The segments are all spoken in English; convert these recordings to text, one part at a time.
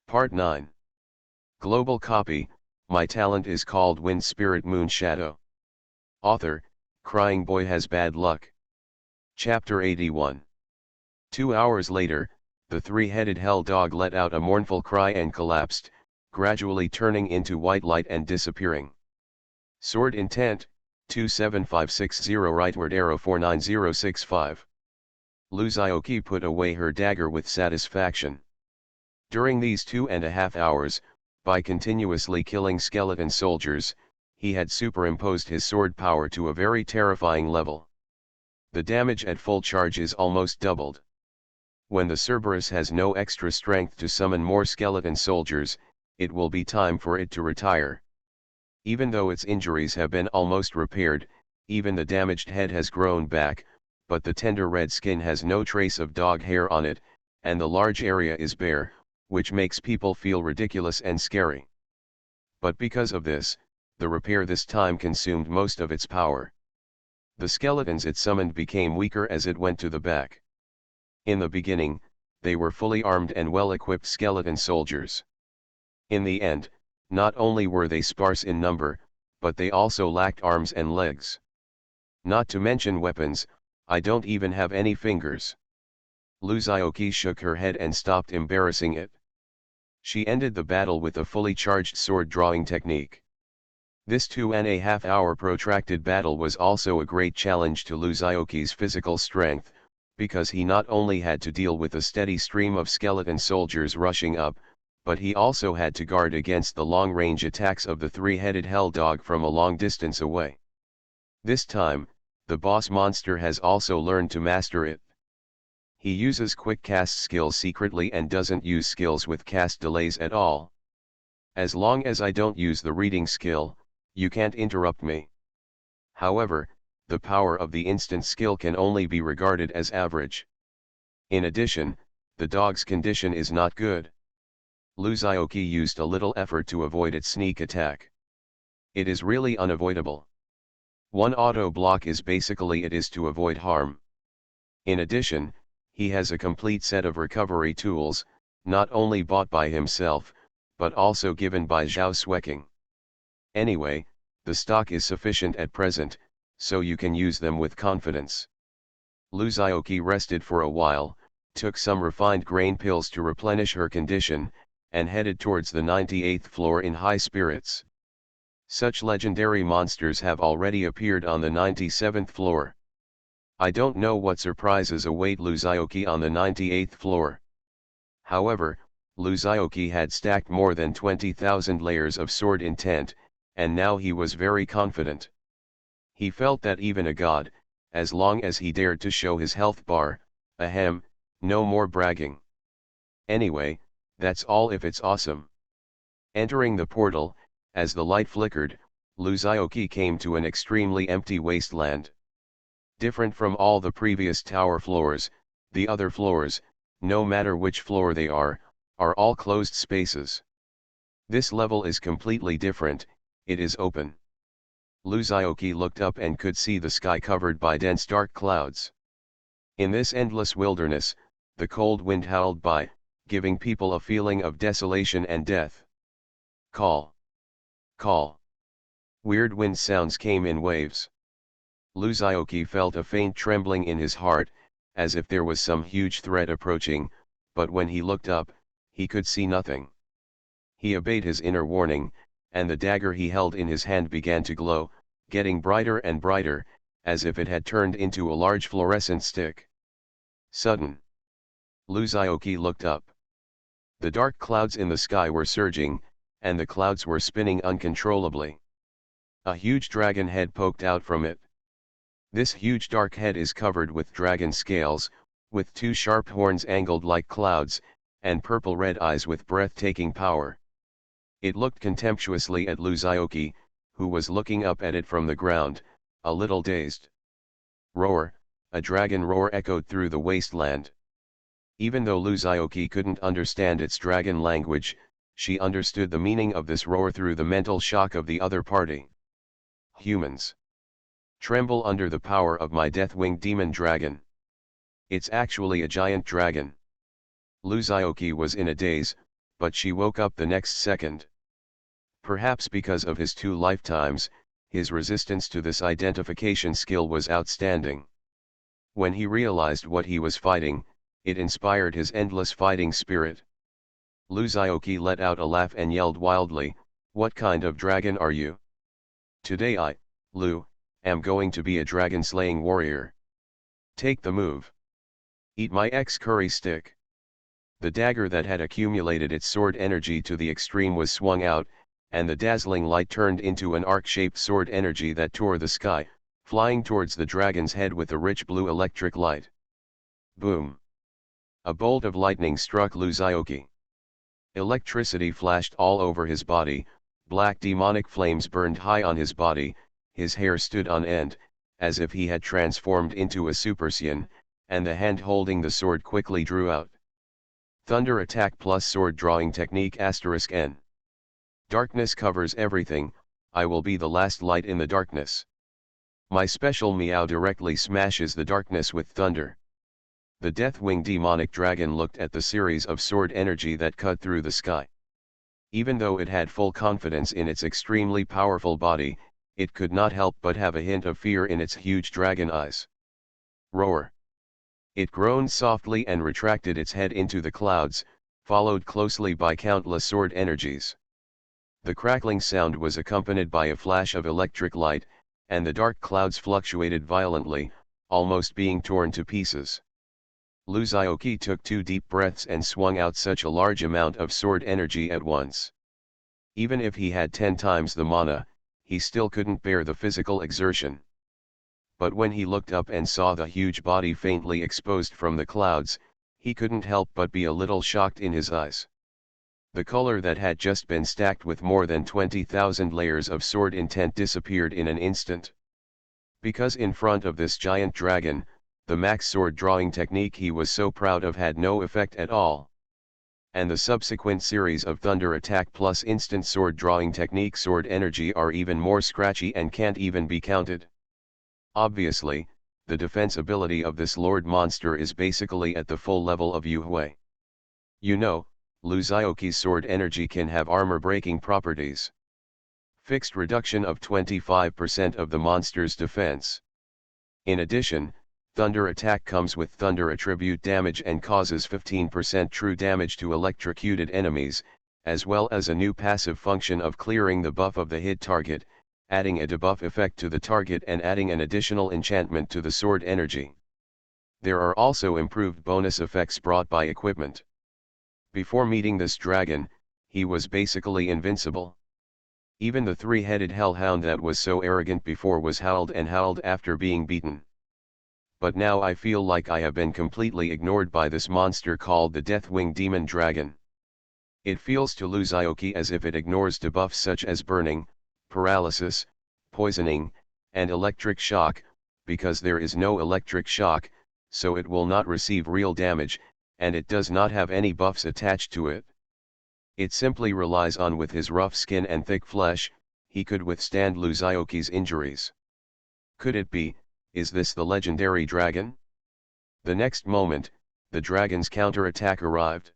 Part 9. Global Copy, My Talent is Called Wind Spirit Moon Shadow. Author, Crying Boy Has Bad Luck. Chapter 81. 2 hours later, the three-headed hell dog let out a mournful cry and collapsed, gradually turning into white light and disappearing. Sword Intent, 27560 rightward arrow 49065. Luzioki put away her dagger with satisfaction. During these 2.5 hours, by continuously killing skeleton soldiers, he had superimposed his sword power to a very terrifying level. The damage at full charge is almost doubled. When the Cerberus has no extra strength to summon more skeleton soldiers, it will be time for it to retire. Even though its injuries have been almost repaired, even the damaged head has grown back, but the tender red skin has no trace of dog hair on it, and the large area is bare, which makes people feel ridiculous and scary. But because of this, the repair this time consumed most of its power. The skeletons it summoned became weaker as it went to the back. In the beginning, they were fully armed and well-equipped skeleton soldiers. In the end, not only were they sparse in number, but they also lacked arms and legs. Not to mention weapons, I don't even have any fingers. Luzioki shook her head and stopped embarrassing it. She ended the battle with a fully charged sword drawing technique. This 2.5-hour protracted battle was also a great challenge to Luzioki's physical strength, because he not only had to deal with a steady stream of skeleton soldiers rushing up, but he also had to guard against the long-range attacks of the three-headed hell dog from a long distance away. This time, the boss monster has also learned to master it. He uses quick cast skills secretly and doesn't use skills with cast delays at all. As long as I don't use the reading skill, you can't interrupt me. However, the power of the instant skill can only be regarded as average. In addition, the dog's condition is not good. Luzioki used a little effort to avoid its sneak attack. It is really unavoidable. One auto block is basically it is to avoid harm. In addition, he has a complete set of recovery tools, not only bought by himself, but also given by Zhao Sueking. Anyway, the stock is sufficient at present, so you can use them with confidence. Luzioki rested for a while, took some refined grain pills to replenish her condition, and headed towards the 98th floor in high spirits. Such legendary monsters have already appeared on the 97th floor. I don't know what surprises await Luzioki on the 98th floor. However, Luzioki had stacked more than 20,000 layers of sword intent, and now he was very confident. He felt that even a god, as long as he dared to show his health bar, ahem, no more bragging. Anyway, that's all if it's awesome. Entering the portal, as the light flickered, Luzioki came to an extremely empty wasteland. Different from all the previous tower floors, the other floors, no matter which floor they are all closed spaces. This level is completely different, it is open. Luzioki looked up and could see the sky covered by dense dark clouds. In this endless wilderness, the cold wind howled by, giving people a feeling of desolation and death. Call. Call. Weird wind sounds came in waves. Luzioki felt a faint trembling in his heart, as if there was some huge threat approaching, but when he looked up, he could see nothing. He obeyed his inner warning, and the dagger he held in his hand began to glow, getting brighter and brighter, as if it had turned into a large fluorescent stick. Sudden. Luzioki looked up. The dark clouds in the sky were surging, and the clouds were spinning uncontrollably. A huge dragon head poked out from it. This huge dark head is covered with dragon scales, with two sharp horns angled like clouds, and purple-red eyes with breathtaking power. It looked contemptuously at Luzioki, who was looking up at it from the ground, a little dazed. Roar, a dragon roar echoed through the wasteland. Even though Luzioki couldn't understand its dragon language, she understood the meaning of this roar through the mental shock of the other party. Humans. Tremble under the power of my death-winged demon dragon. It's actually a giant dragon. Luzioki was in a daze, but she woke up the next second. Perhaps because of his 2 lifetimes, his resistance to this identification skill was outstanding. When he realized what he was fighting, it inspired his endless fighting spirit. Luzaoki let out a laugh and yelled wildly, "What kind of dragon are you? Today I, Lu, am going to be a dragon-slaying warrior. Take the move. Eat my X-curry stick." The dagger that had accumulated its sword energy to the extreme was swung out, and the dazzling light turned into an arc-shaped sword energy that tore the sky, flying towards the dragon's head with a rich blue electric light. Boom! A bolt of lightning struck Luzaoki. Electricity flashed all over his body, black demonic flames burned high on his body, his hair stood on end, as if he had transformed into a Super Saiyan, and the hand holding the sword quickly drew out. Thunder attack plus sword drawing technique *N. Darkness covers everything, I will be the last light in the darkness. My special meow directly smashes the darkness with thunder. The Deathwing demonic dragon looked at the series of sword energy that cut through the sky. Even though it had full confidence in its extremely powerful body, it could not help but have a hint of fear in its huge dragon eyes. Roar! It groaned softly and retracted its head into the clouds, followed closely by countless sword energies. The crackling sound was accompanied by a flash of electric light, and the dark clouds fluctuated violently, almost being torn to pieces. Luzaoki took 2 deep breaths and swung out such a large amount of sword energy at once. Even if he had 10 times the mana, he still couldn't bear the physical exertion. But when he looked up and saw the huge body faintly exposed from the clouds, he couldn't help but be a little shocked in his eyes. The color that had just been stacked with more than 20,000 layers of sword intent disappeared in an instant. Because in front of this giant dragon, the max sword drawing technique he was so proud of had no effect at all. And the subsequent series of thunder attack plus instant sword drawing technique sword energy are even more scratchy and can't even be counted. Obviously, the defense ability of this lord monster is basically at the full level of Yu Hui. You know, Luzaoki's sword energy can have armor-breaking properties. Fixed reduction of 25% of the monster's defense. In addition, thunder attack comes with thunder attribute damage and causes 15% true damage to electrocuted enemies, as well as a new passive function of clearing the buff of the hit target, adding a debuff effect to the target and adding an additional enchantment to the sword energy. There are also improved bonus effects brought by equipment. Before meeting this dragon, he was basically invincible. Even the 3-headed hellhound that was so arrogant before was howled and howled after being beaten. But now I feel like I have been completely ignored by this monster called the Deathwing Demon Dragon. It feels to Luzaoki as if it ignores debuffs such as burning, paralysis, poisoning, and electric shock, because there is no electric shock, so it will not receive real damage, and it does not have any buffs attached to it. It simply relies on with his rough skin and thick flesh, he could withstand Luzaoki's injuries. Could it be, is this the legendary dragon? The next moment, the dragon's counterattack arrived.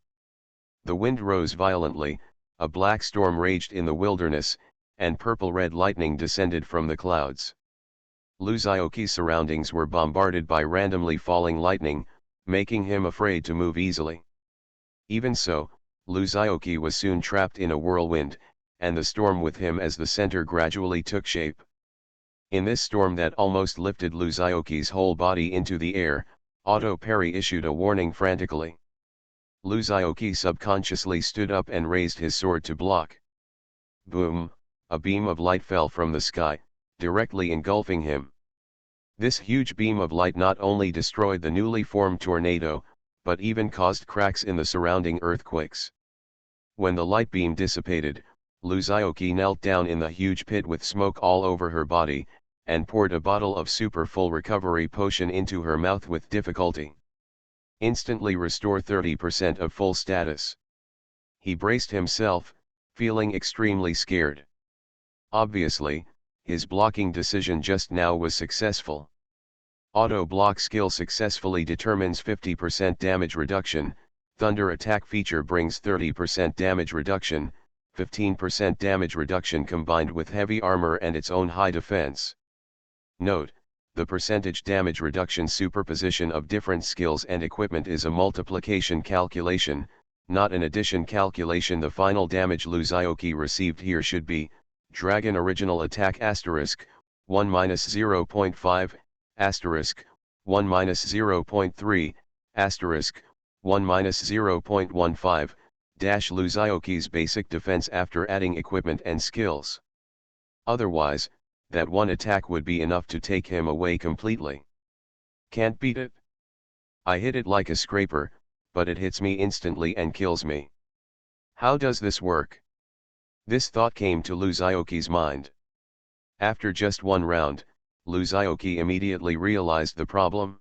The wind rose violently, a black storm raged in the wilderness, and purple-red lightning descended from the clouds. Luzaoki's surroundings were bombarded by randomly falling lightning, making him afraid to move easily. Even so, Luzaoki was soon trapped in a whirlwind, and the storm with him as the center gradually took shape. In this storm that almost lifted Luzaoki's whole body into the air, Auto Parry issued a warning frantically. Luzaoki subconsciously stood up and raised his sword to block. Boom! A beam of light fell from the sky, directly engulfing him. This huge beam of light not only destroyed the newly formed tornado, but even caused cracks in the surrounding earthquakes. When the light beam dissipated, Luzaoki knelt down in the huge pit with smoke all over her body, and poured a bottle of super full recovery potion into her mouth with difficulty. Instantly restore 30% of full status. He braced himself, feeling extremely scared. Obviously, his blocking decision just now was successful. Auto block skill successfully determines 50% damage reduction, Thunder attack feature brings 30% damage reduction, 15% damage reduction combined with heavy armor and its own high defense. Note, the percentage damage reduction superposition of different skills and equipment is a multiplication calculation, not an addition calculation. The final damage Luzaioki received here should be, Dragon Original Attack *1 -0.5, *1 -0.3, *1 -0.15, Luzaioki's basic defense after adding equipment and skills. Otherwise, that one attack would be enough to take him away completely. Can't beat it? I hit it like a scraper, but it hits me instantly and kills me. How does this work? This thought came to Luzaioki's mind. After just one round, Luzaioki immediately realized the problem.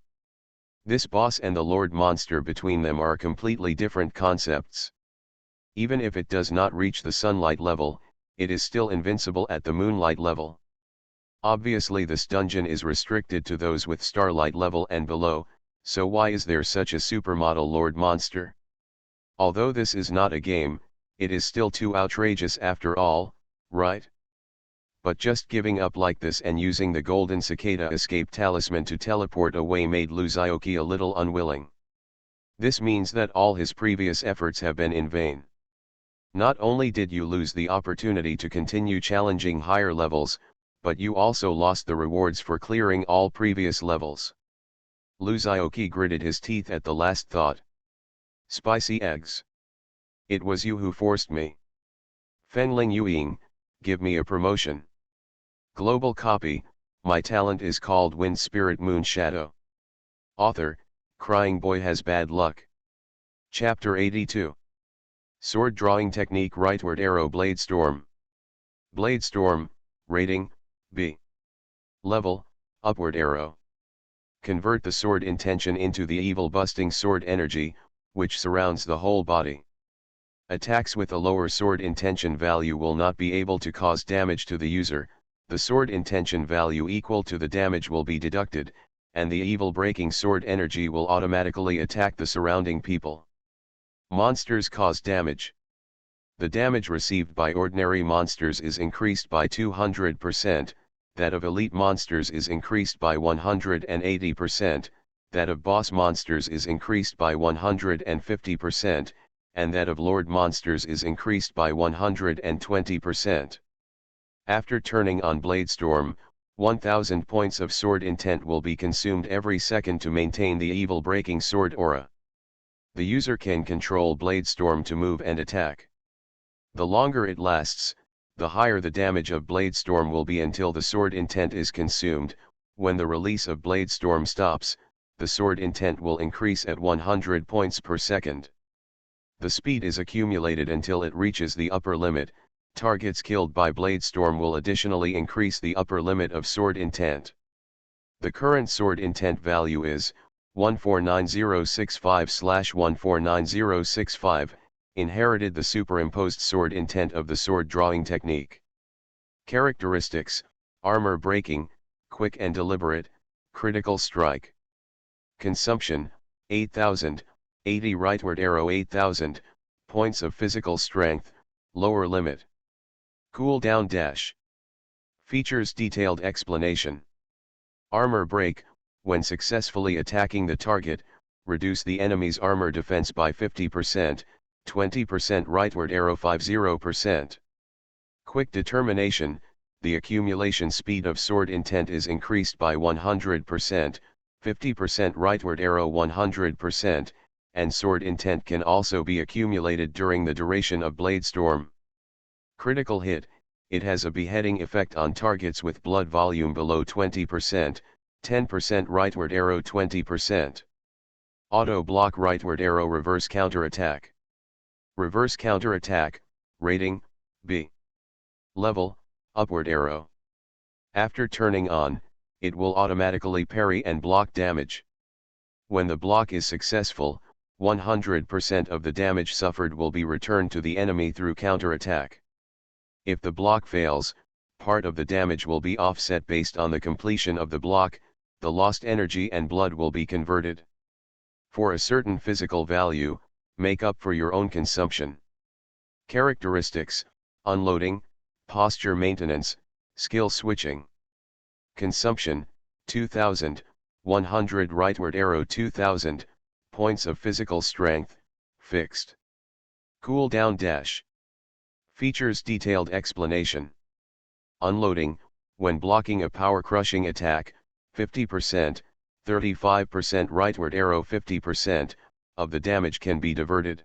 This boss and the Lord Monster between them are completely different concepts. Even if it does not reach the sunlight level, it is still invincible at the moonlight level. Obviously this dungeon is restricted to those with starlight level and below, so why is there such a supermodel Lord Monster? Although this is not a game, it is still too outrageous after all, right? But just giving up like this and using the golden cicada escape talisman to teleport away made Luzaioki a little unwilling. This means that all his previous efforts have been in vain. Not only did you lose the opportunity to continue challenging higher levels, but you also lost the rewards for clearing all previous levels. Luzaioki gritted his teeth at the last thought. Spicy eggs. It was you who forced me. Fengling Yueying, give me a promotion. Global copy, my talent is called Wind Spirit Moon Shadow. Author, Crying Boy Has Bad Luck. Chapter 82. Sword Drawing Technique Rightward Arrow Blade Storm. Blade Storm, Rating, B. Level, Upward Arrow. Convert the sword intention into the evil busting sword energy, which surrounds the whole body. Attacks with a lower sword intention value will not be able to cause damage to the user. The sword intention value equal to the damage will be deducted, and the evil breaking sword energy will automatically attack the surrounding people. Monsters cause damage. The damage received by ordinary monsters is increased by 200%, that of elite monsters is increased by 180%, that of boss monsters is increased by 150%, and that of lord monsters is increased by 120%. After turning on Blade Storm, 1000 points of sword intent will be consumed every second to maintain the evil breaking sword aura. The user can control Blade Storm to move and attack. The longer it lasts, the higher the damage of Blade Storm will be until the sword intent is consumed. When the release of Blade Storm stops, the sword intent will increase at 100 points per second. The speed is accumulated until it reaches the upper limit. Targets killed by Blade Storm will additionally increase the upper limit of sword intent. The current sword intent value is 149065/149065, inherited the superimposed sword intent of the sword drawing technique. Characteristics: armor breaking, quick and deliberate, critical strike. Consumption: 8000, 80 rightward arrow 8000, points of physical strength, lower limit. Cooldown dash. Features detailed explanation. Armor break: when successfully attacking the target, reduce the enemy's armor defense by 50%, 20% rightward arrow 50%. Quick determination: the accumulation speed of sword intent is increased by 100%, 50% rightward arrow 100%, and sword intent can also be accumulated during the duration of Blade Storm. Critical hit: it has a beheading effect on targets with blood volume below 20%, 10% rightward arrow 20%. Auto block rightward arrow reverse counterattack. Reverse counterattack, rating, B. Level, upward arrow. After turning on, it will automatically parry and block damage. When the block is successful, 100% of the damage suffered will be returned to the enemy through counterattack. If the block fails, part of the damage will be offset based on the completion of the block. The lost energy and blood will be converted. For a certain physical value, make up for your own consumption. Characteristics: unloading, posture maintenance, skill switching. Consumption: 2000, 100 rightward arrow 2000, points of physical strength, fixed. Cooldown dash. Features detailed explanation. Unloading: when blocking a power crushing attack, 50%, 35% rightward arrow 50%, of the damage can be diverted.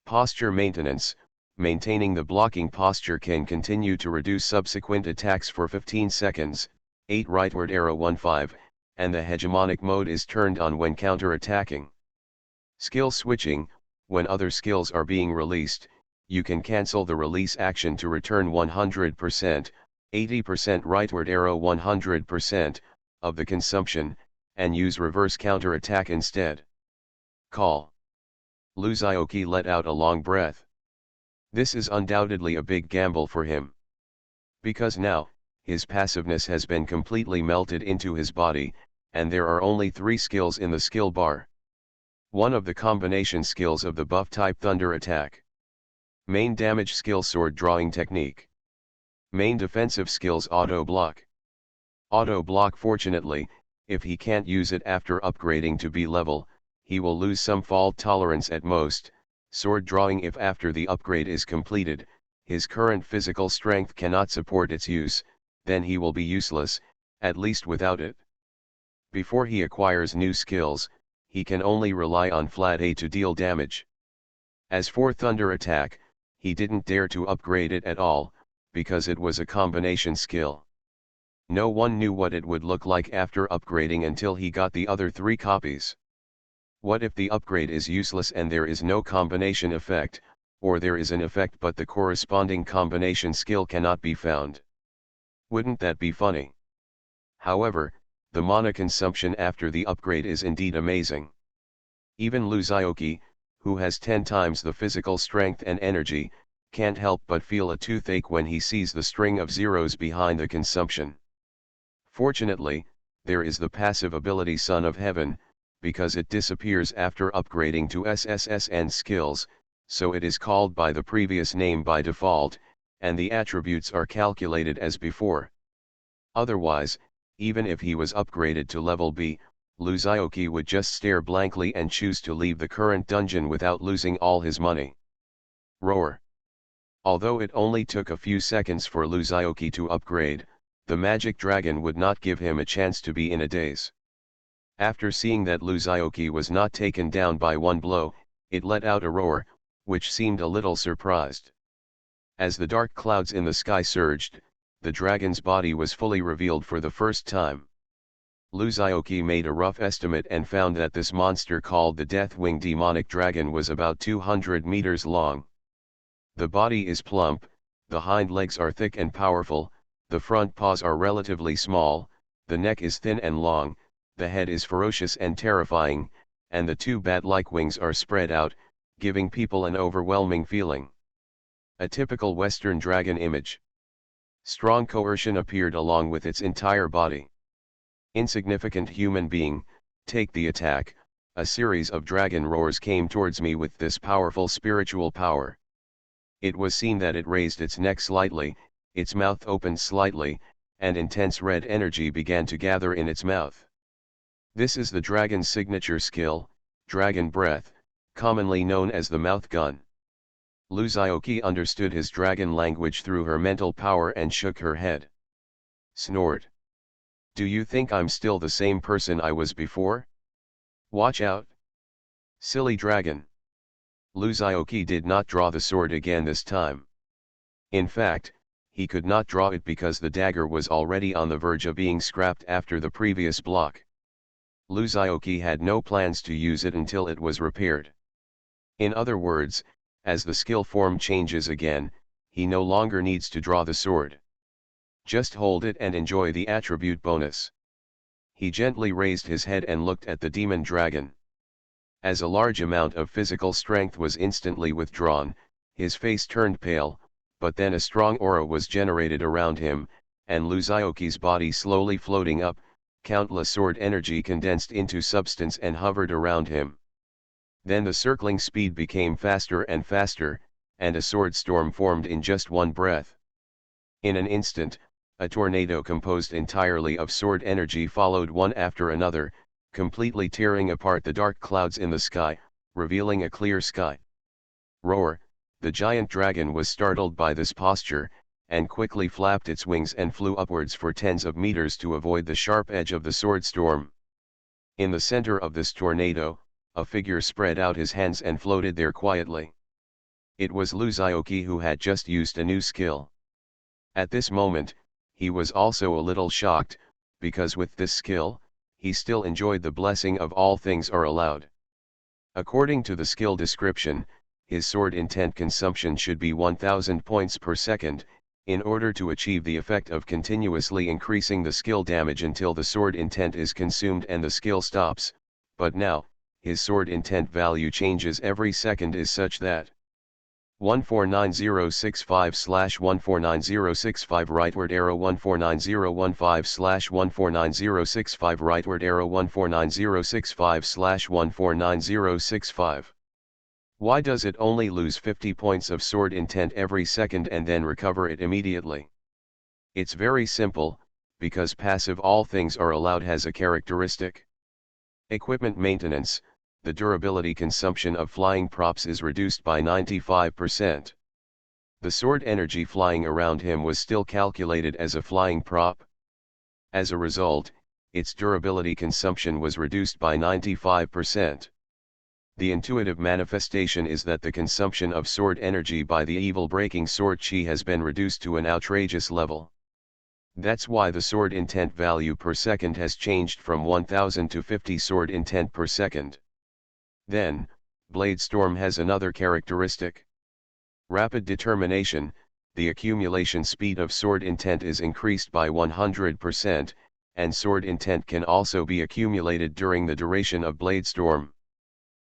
Posture maintenance: maintaining the blocking posture can continue to reduce subsequent attacks for 15 seconds, 8 rightward arrow 15, and the hegemonic mode is turned on when counter-attacking. Skill switching: when other skills are being released, you can cancel the release action to return 100%, 80% rightward arrow 100%, of the consumption, and use reverse counter-attack instead. Call. Luzaoki let out a long breath. This is undoubtedly a big gamble for him. Because now, his passiveness has been completely melted into his body, and there are only 3 skills in the skill bar. One of the combination skills of the buff type Thunder Attack. Main damage skill Sword Drawing Technique. Main defensive skills Auto Block. Auto Block: fortunately, if he can't use it after upgrading to B level, he will lose some fall tolerance at most. Sword Drawing: if after the upgrade is completed, his current physical strength cannot support its use, then he will be useless, at least without it. Before he acquires new skills, he can only rely on flat A to deal damage. As for Thunder Attack, he didn't dare to upgrade it at all, because it was a combination skill. No one knew what it would look like after upgrading until he got the other 3 copies. What if the upgrade is useless and there is no combination effect, or there is an effect but the corresponding combination skill cannot be found? Wouldn't that be funny? However, the mana consumption after the upgrade is indeed amazing. Even Luzaoki, who has 10 times the physical strength and energy, can't help but feel a toothache when he sees the string of zeros behind the consumption. Fortunately, there is the passive ability Son of Heaven, because it disappears after upgrading to SSS and skills, so it is called by the previous name by default, and the attributes are calculated as before. Otherwise, even if he was upgraded to level B, Luzaoki would just stare blankly and choose to leave the current dungeon without losing all his money. Roar. Although it only took a few seconds for Luzaoki to upgrade, the magic dragon would not give him a chance to be in a daze. After seeing that Luzaoki was not taken down by one blow, it let out a roar, which seemed a little surprised. As the dark clouds in the sky surged, the dragon's body was fully revealed for the first time. Luzaoki made a rough estimate and found that this monster called the Deathwing Demonic Dragon was about 200 meters long. The body is plump, the hind legs are thick and powerful, the front paws are relatively small, the neck is thin and long, the head is ferocious and terrifying, and the 2 bat-like wings are spread out, giving people an overwhelming feeling. A typical Western dragon image. Strong coercion appeared along with its entire body. Insignificant human being, take the attack. A series of dragon roars came towards me with this powerful spiritual power. It was seen that it raised its neck slightly, its mouth opened slightly, and intense red energy began to gather in its mouth. This is the dragon's signature skill, Dragon Breath, commonly known as the mouth gun. Luzaoki understood his dragon language through her mental power and shook her head. Snort. Do you think I'm still the same person I was before? Watch out. Silly dragon. Luzaoki did not draw the sword again this time. In fact, he could not draw it because the dagger was already on the verge of being scrapped after the previous block. Luzaoki had no plans to use it until it was repaired. In other words, as the skill form changes again, he no longer needs to draw the sword. Just hold it and enjoy the attribute bonus. He gently raised his head and looked at the demon dragon. As a large amount of physical strength was instantly withdrawn, his face turned pale, but then a strong aura was generated around him, and Luzaoki's body slowly floating up, countless sword energy condensed into substance and hovered around him. Then the circling speed became faster and faster, and a sword storm formed in just one breath. In an instant, a tornado composed entirely of sword energy followed one after another, completely tearing apart the dark clouds in the sky, revealing a clear sky. Roar! The giant dragon was startled by this posture, and quickly flapped its wings and flew upwards for tens of meters to avoid the sharp edge of the sword storm. In the center of this tornado, a figure spread out his hands and floated there quietly. It was Luzaoki, who had just used a new skill. At this moment, he was also a little shocked, because with this skill, he still enjoyed the blessing of all things are allowed. According to the skill description, his sword intent consumption should be 1000 points per second, in order to achieve the effect of continuously increasing the skill damage until the sword intent is consumed and the skill stops, but now, his sword intent value changes every second is such that 149065/149065 rightward arrow 149015/149065 rightward arrow 149065/149065. Why does it only lose 50 points of sword intent every second and then recover it immediately? It's very simple, because passive all things are allowed has a characteristic. Equipment maintenance. The durability consumption of flying props is reduced by 95%. The sword energy flying around him was still calculated as a flying prop. As a result, its durability consumption was reduced by 95%. The intuitive manifestation is that the consumption of sword energy by the evil-breaking sword chi has been reduced to an outrageous level. That's why the sword intent value per second has changed from 1000 to 50 sword intent per second. Then, Blade Storm has another characteristic. Rapid determination. The accumulation speed of sword intent is increased by 100%, and sword intent can also be accumulated during the duration of Blade Storm.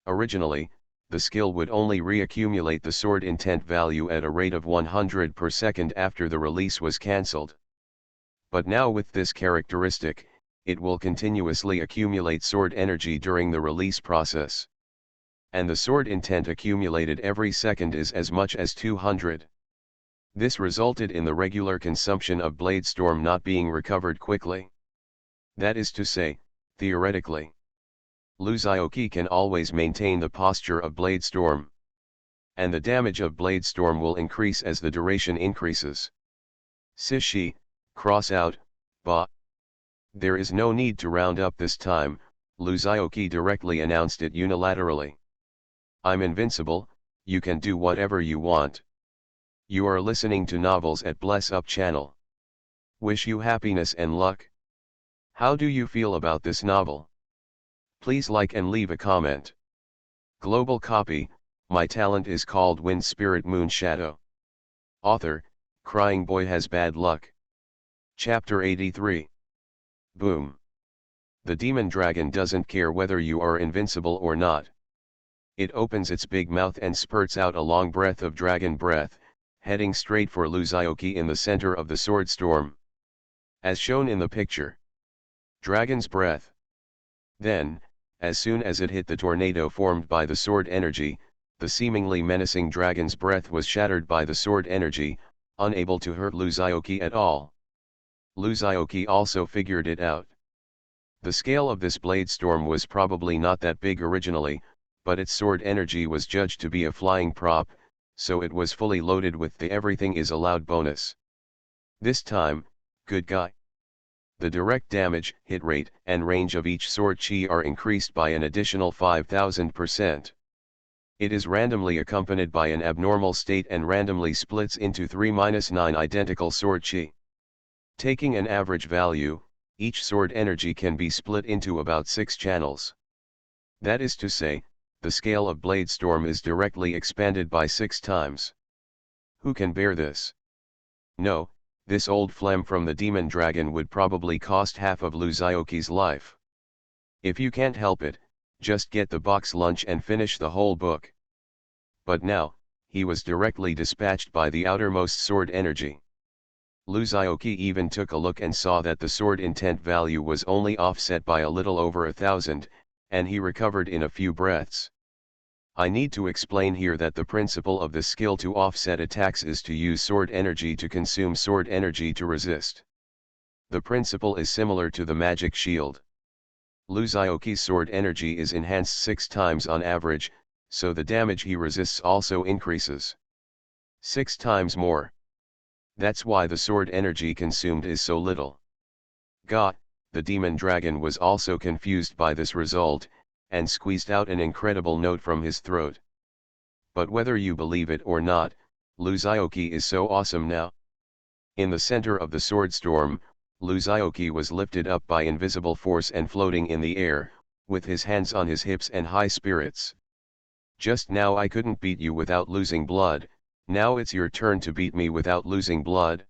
Originally, the skill would only reaccumulate the sword intent value at a rate of 100 per second after the release was cancelled. But now with this characteristic, it will continuously accumulate sword energy during the release process. And the sword intent accumulated every second is as much as 200. This resulted in the regular consumption of Blade Storm not being recovered quickly. That is to say, theoretically, Luzaoki can always maintain the posture of Blade Storm. And the damage of Blade Storm will increase as the duration increases. Sishi, cross out, ba. There is no need to round up this time, Luzaoki directly announced it unilaterally. I'm invincible, you can do whatever you want. You are listening to Novels at Bless Up channel. Wish you happiness and luck. How do you feel about this novel? Please like and leave a comment. Global copy. My talent is called Wind Spirit Moon Shadow. Author, Crying Boy Has Bad Luck. Chapter 83. Boom. The demon dragon doesn't care whether you are invincible or not. It opens its big mouth and spurts out a long breath of dragon breath, heading straight for Luzaoki in the center of the sword storm. As shown in the picture. Dragon's breath. Then, as soon as it hit the tornado formed by the sword energy, the seemingly menacing dragon's breath was shattered by the sword energy, unable to hurt Luzaoki at all. Luzaoki also figured it out. The scale of this blade storm was probably not that big originally, but its sword energy was judged to be a flying prop, so it was fully loaded with the everything is allowed bonus. This time, good guy. The direct damage, hit rate, and range of each sword chi are increased by an additional 5000%. It is randomly accompanied by an abnormal state and randomly splits into 3-9 identical sword chi. Taking an average value, each sword energy can be split into about 6 channels. That is to say, the scale of Blade Storm is directly expanded by 6 times. Who can bear this? No, this old phlegm from the demon dragon would probably cost half of Luzaoki's life. If you can't help it, just get the box lunch and finish the whole book. But now, he was directly dispatched by the outermost sword energy. Luzaoki even took a look and saw that the sword intent value was only offset by a little over 1000, and he recovered in a few breaths. I need to explain here that the principle of the skill to offset attacks is to use sword energy to consume sword energy to resist. The principle is similar to the magic shield. Luzaoki's sword energy is enhanced 6 times on average, so the damage he resists also increases 6 times more. That's why the sword energy consumed is so little. Ga, the demon dragon, was also confused by this result, and squeezed out an incredible note from his throat. But whether you believe it or not, Luzaoki is so awesome now. In the center of the sword storm, Luzaoki was lifted up by invisible force and floating in the air, with his hands on his hips and high spirits. Just now I couldn't beat you without losing blood, now it's your turn to beat me without losing blood.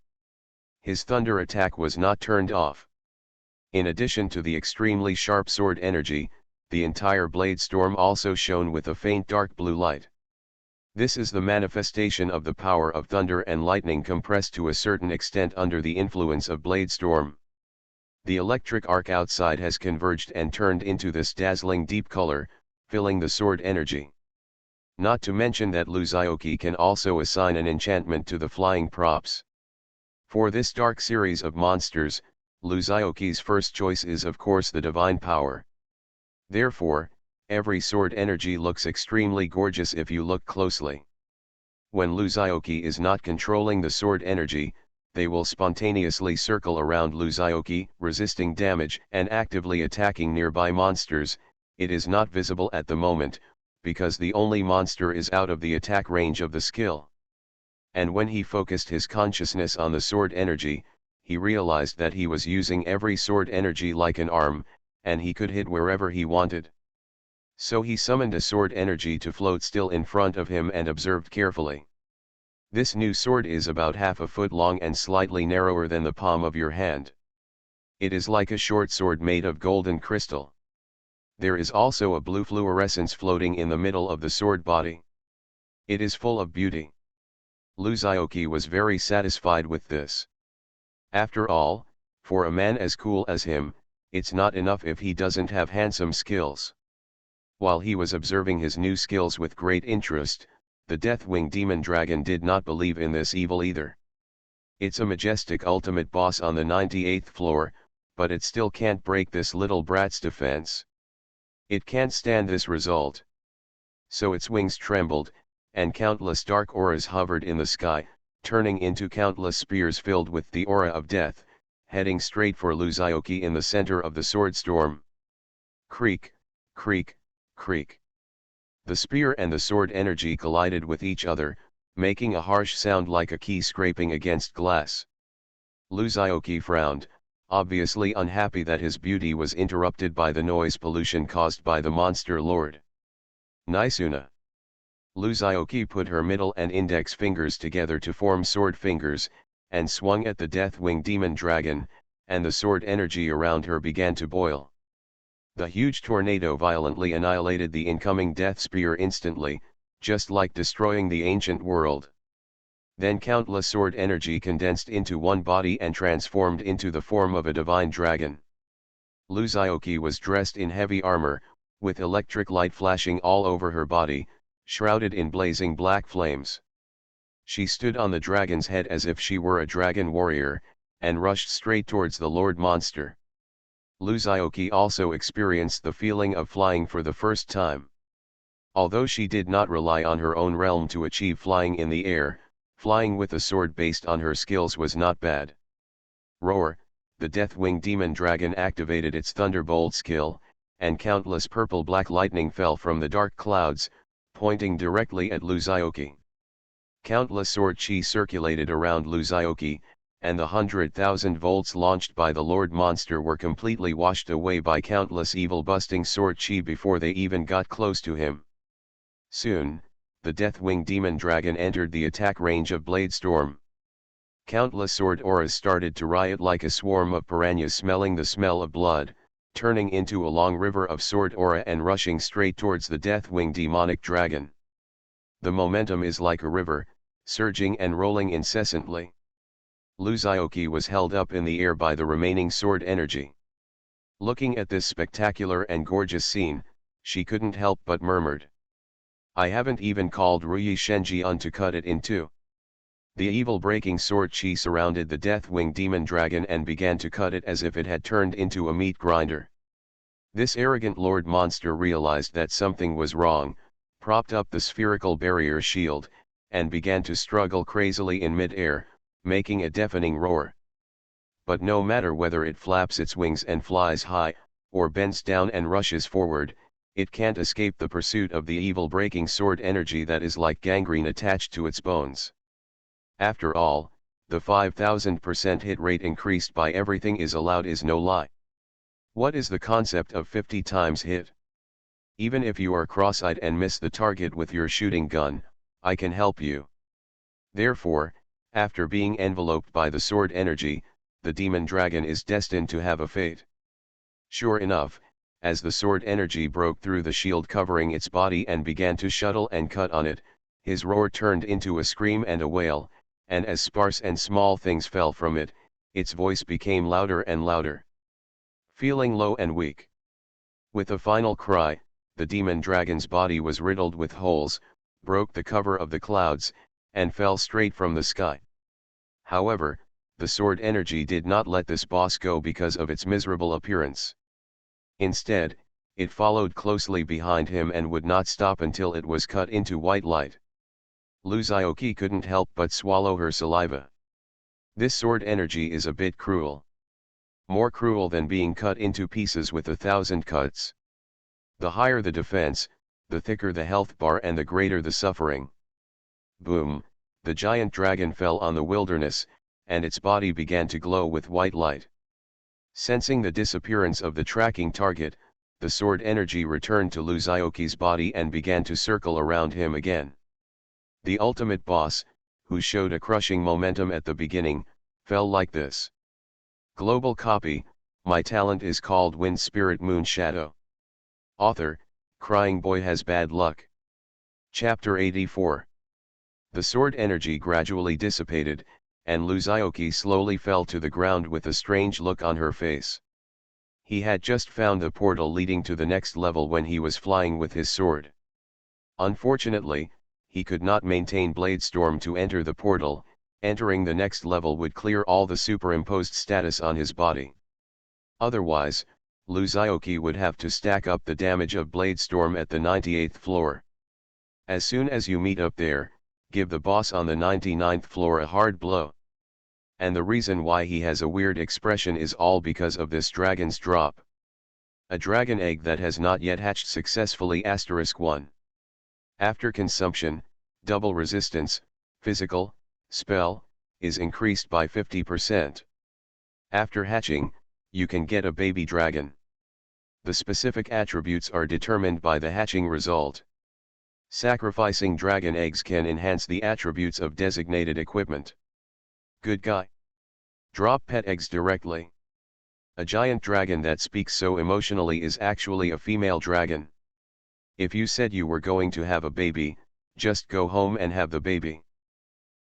His thunder attack was not turned off. In addition to the extremely sharp sword energy, the entire blade storm also shone with a faint dark blue light. This is the manifestation of the power of thunder and lightning compressed to a certain extent under the influence of blade storm. The electric arc outside has converged and turned into this dazzling deep color, filling the sword energy. Not to mention that Luzaoki can also assign an enchantment to the flying props. For this dark series of monsters, Luzaoki's first choice is of course the divine power. Therefore, every sword energy looks extremely gorgeous if you look closely. When Luzaoki is not controlling the sword energy, they will spontaneously circle around Luzaoki, resisting damage and actively attacking nearby monsters. It is not visible at the moment, because the only monster is out of the attack range of the skill. And when he focused his consciousness on the sword energy, he realized that he was using every sword energy like an arm, and he could hit wherever he wanted. So he summoned a sword energy to float still in front of him and observed carefully. This new sword is about half a foot long and slightly narrower than the palm of your hand. It is like a short sword made of golden crystal. There is also a blue fluorescence floating in the middle of the sword body. It is full of beauty. Luzaoki was very satisfied with this. After all, for a man as cool as him, it's not enough if he doesn't have handsome skills. While he was observing his new skills with great interest, the Deathwing Demon Dragon did not believe in this evil either. It's a majestic ultimate boss on the 98th floor, but it still can't break this little brat's defense. It can't stand this result. So its wings trembled, and countless dark auras hovered in the sky, turning into countless spears filled with the aura of death, heading straight for Luzaoki in the center of the sword storm. Creak, creak, creak. The spear and the sword energy collided with each other, making a harsh sound like a key scraping against glass. Luzaoki frowned, obviously unhappy that his beauty was interrupted by the noise pollution caused by the monster lord. Nisuna. Luzaoki put her middle and index fingers together to form sword fingers, and swung at the Deathwing Demon Dragon, and the sword energy around her began to boil. The huge tornado violently annihilated the incoming death spear instantly, just like destroying the ancient world. Then countless sword energy condensed into one body and transformed into the form of a divine dragon. Luzaoki was dressed in heavy armor, with electric light flashing all over her body, shrouded in blazing black flames. She stood on the dragon's head as if she were a dragon warrior, and rushed straight towards the Lord Monster. Luzaoki also experienced the feeling of flying for the first time. Although she did not rely on her own realm to achieve flying in the air, flying with a sword based on her skills was not bad. Roar, the Deathwing Demon Dragon activated its Thunderbolt skill, and countless purple-black lightning fell from the dark clouds, pointing directly at Luzaoki. Countless sword chi circulated around Luzaoki, and the 100,000 volts launched by the Lord Monster were completely washed away by countless evil-busting sword chi before they even got close to him. Soon, the Deathwing Demon Dragon entered the attack range of Blade Storm. Countless sword auras started to riot like a swarm of piranhas smelling the smell of blood, turning into a long river of sword aura and rushing straight towards the Deathwing Demonic Dragon. The momentum is like a river, surging and rolling incessantly. Luzaoki was held up in the air by the remaining sword energy. Looking at this spectacular and gorgeous scene, she couldn't help but murmured. I haven't even called Ruyi Shenji to cut it in two. The evil breaking sword Chi surrounded the Deathwing demon dragon and began to cut it as if it had turned into a meat grinder. This arrogant lord monster realized that something was wrong, propped up the spherical barrier shield, and began to struggle crazily in mid-air, making a deafening roar. But no matter whether it flaps its wings and flies high, or bends down and rushes forward, it can't escape the pursuit of the evil breaking sword energy that is like gangrene attached to its bones. After all, the 5000% hit rate increased by everything is allowed is no lie. What is the concept of 50 times hit? Even if you are cross-eyed and miss the target with your shooting gun, I can help you. Therefore, after being enveloped by the sword energy, the demon dragon is destined to have a fate. Sure enough, as the sword energy broke through the shield covering its body and began to shuttle and cut on it, his roar turned into a scream and a wail, and as sparse and small things fell from it, its voice became louder and louder. Feeling low and weak. With a final cry, the demon dragon's body was riddled with holes, broke the cover of the clouds, and fell straight from the sky. However, the sword energy did not let this boss go because of its miserable appearance. Instead, it followed closely behind him and would not stop until it was cut into white light. Luzaoki couldn't help but swallow her saliva. This sword energy is a bit cruel. More cruel than being cut into pieces with 1,000 cuts. The higher the defense, the thicker the health bar and the greater the suffering. Boom, the giant dragon fell on the wilderness, and its body began to glow with white light. Sensing the disappearance of the tracking target, the sword energy returned to Luzaoki's body and began to circle around him again. The ultimate boss, who showed a crushing momentum at the beginning, fell like this. Global copy, my talent is called Wind Spirit Moon Shadow. Author, Crying Boy Has Bad Luck. Chapter 84. The sword energy gradually dissipated, and Luzaoki slowly fell to the ground with a strange look on her face. He had just found the portal leading to the next level when he was flying with his sword. Unfortunately, he could not maintain Blade Storm to enter the portal. Entering the next level would clear all the superimposed status on his body. Otherwise, Luzaoki would have to stack up the damage of Blade Storm at the 98th floor. As soon as you meet up there, give the boss on the 99th floor a hard blow. And the reason why he has a weird expression is all because of this dragon's drop. A dragon egg that has not yet hatched successfully *1. After consumption, double resistance, physical, spell, is increased by 50%. After hatching, you can get a baby dragon. The specific attributes are determined by the hatching result. Sacrificing dragon eggs can enhance the attributes of designated equipment. Good guy. Drop pet eggs directly. A giant dragon that speaks so emotionally is actually a female dragon. If you said you were going to have a baby, just go home and have the baby.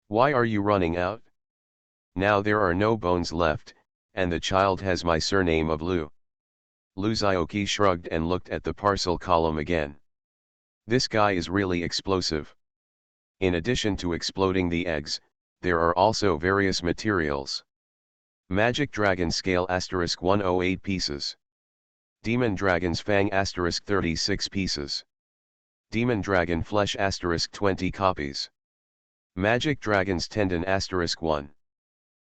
Why are you running out? Now there are no bones left, and the child has my surname of Lu. Luzaoki shrugged and looked at the parcel column again. This guy is really explosive. In addition to exploding the eggs, there are also various materials. Magic Dragon Scale *108 pieces. Demon Dragon's Fang *36 pieces. Demon Dragon Flesh *20 copies. Magic Dragon's Tendon *1.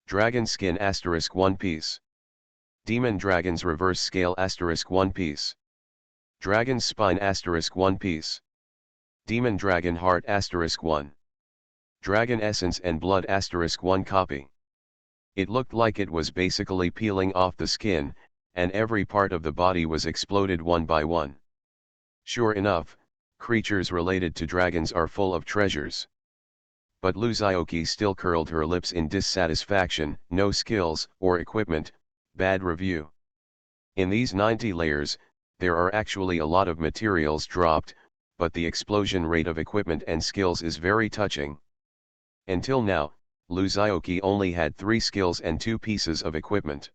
Dragon Skin *1 piece. Demon Dragon's Reverse Scale *1 piece. Dragon's Spine *1 piece. Demon Dragon Heart *1. Dragon Essence and Blood *1 copy. It looked like it was basically peeling off the skin, and every part of the body was exploded one by one. Sure enough, creatures related to dragons are full of treasures. But Luzaoki still curled her lips in dissatisfaction. No skills or equipment, bad review. In these 90 layers, there are actually a lot of materials dropped, but the explosion rate of equipment and skills is very touching. Until now, Luzaoki only had 3 skills and 2 pieces of equipment.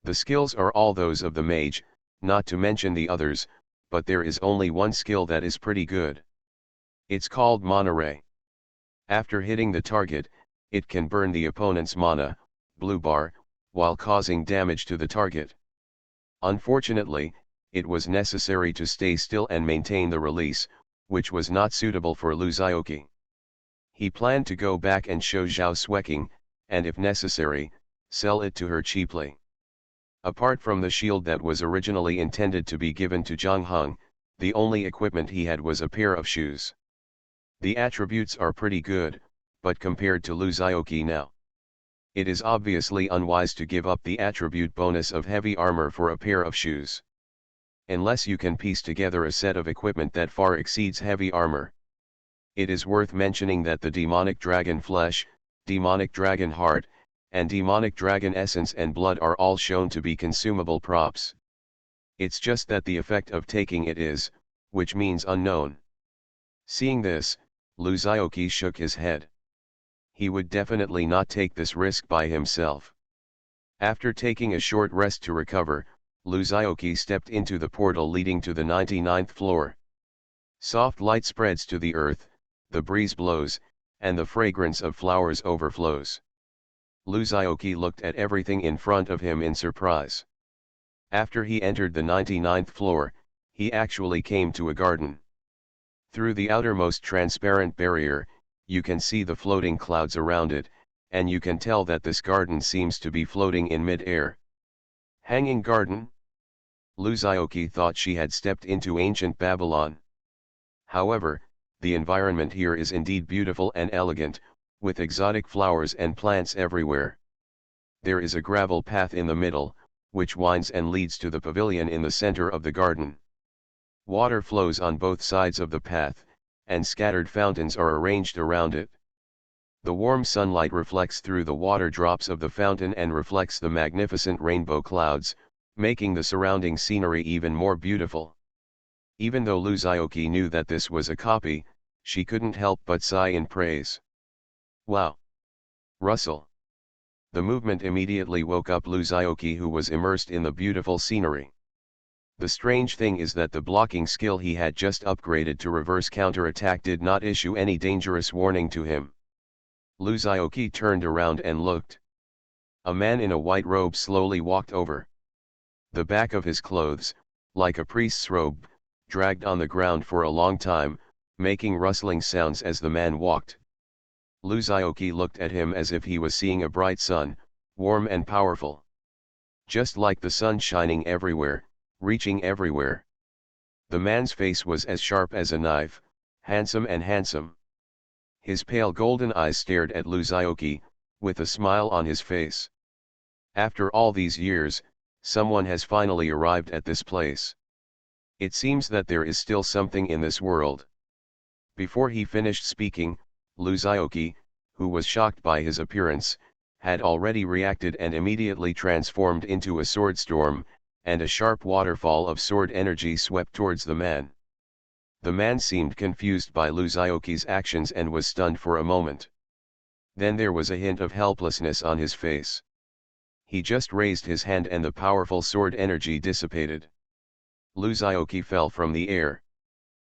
The skills are all those of the mage, not to mention the others, but there is only one skill that is pretty good. It's called mana ray. After hitting the target, it can burn the opponent's mana, blue bar, while causing damage to the target. Unfortunately, it was necessary to stay still and maintain the release, which was not suitable for Lu Xiaoqi. He planned to go back and show Zhao Xueqing, and if necessary, sell it to her cheaply. Apart from the shield that was originally intended to be given to Zhang Heng, the only equipment he had was a pair of shoes. The attributes are pretty good, but compared to Lu Xiaoqi now, it is obviously unwise to give up the attribute bonus of heavy armor for a pair of shoes. Unless you can piece together a set of equipment that far exceeds heavy armor. It is worth mentioning that the demonic dragon flesh, demonic dragon heart, and demonic dragon essence and blood are all shown to be consumable props. It's just that the effect of taking it is, which means unknown. Seeing this, Lu Xiaoqi shook his head. He would definitely not take this risk by himself. After taking a short rest to recover, Lu Xiaoqi stepped into the portal leading to the 99th floor. Soft light spreads to the earth, the breeze blows, and the fragrance of flowers overflows. Lu Xiaoqi looked at everything in front of him in surprise. After he entered the 99th floor, he actually came to a garden. Through the outermost transparent barrier, you can see the floating clouds around it, and you can tell that this garden seems to be floating in mid-air. Hanging garden? Lu Xiaoqi thought she had stepped into ancient Babylon. However, the environment here is indeed beautiful and elegant, with exotic flowers and plants everywhere. There is a gravel path in the middle, which winds and leads to the pavilion in the center of the garden. Water flows on both sides of the path, and scattered fountains are arranged around it. The warm sunlight reflects through the water drops of the fountain and reflects the magnificent rainbow clouds, making the surrounding scenery even more beautiful. Even though Lu Xiaoqi knew that this was a copy, she couldn't help but sigh in praise. Wow! Rustle! The movement immediately woke up Lu Xiaoqi, who was immersed in the beautiful scenery. The strange thing is that the blocking skill he had just upgraded to reverse counterattack did not issue any dangerous warning to him. Lu Xiaoqi turned around and looked. A man in a white robe slowly walked over. The back of his clothes, like a priest's robe, dragged on the ground for a long time, making rustling sounds as the man walked. Lu Xiaoqi looked at him as if he was seeing a bright sun, warm and powerful. Just like the sun shining everywhere, reaching everywhere. The man's face was as sharp as a knife, handsome and handsome. His pale golden eyes stared at Lu Xiaoqi, with a smile on his face. After all these years, someone has finally arrived at this place. It seems that there is still something in this world. Before he finished speaking, Lu Xiaoqi, who was shocked by his appearance, had already reacted and immediately transformed into a sword storm, and a sharp waterfall of sword energy swept towards the man. The man seemed confused by Lu Xiaoqi's actions and was stunned for a moment. Then there was a hint of helplessness on his face. He just raised his hand and the powerful sword energy dissipated. Lu Xiaoqi fell from the air.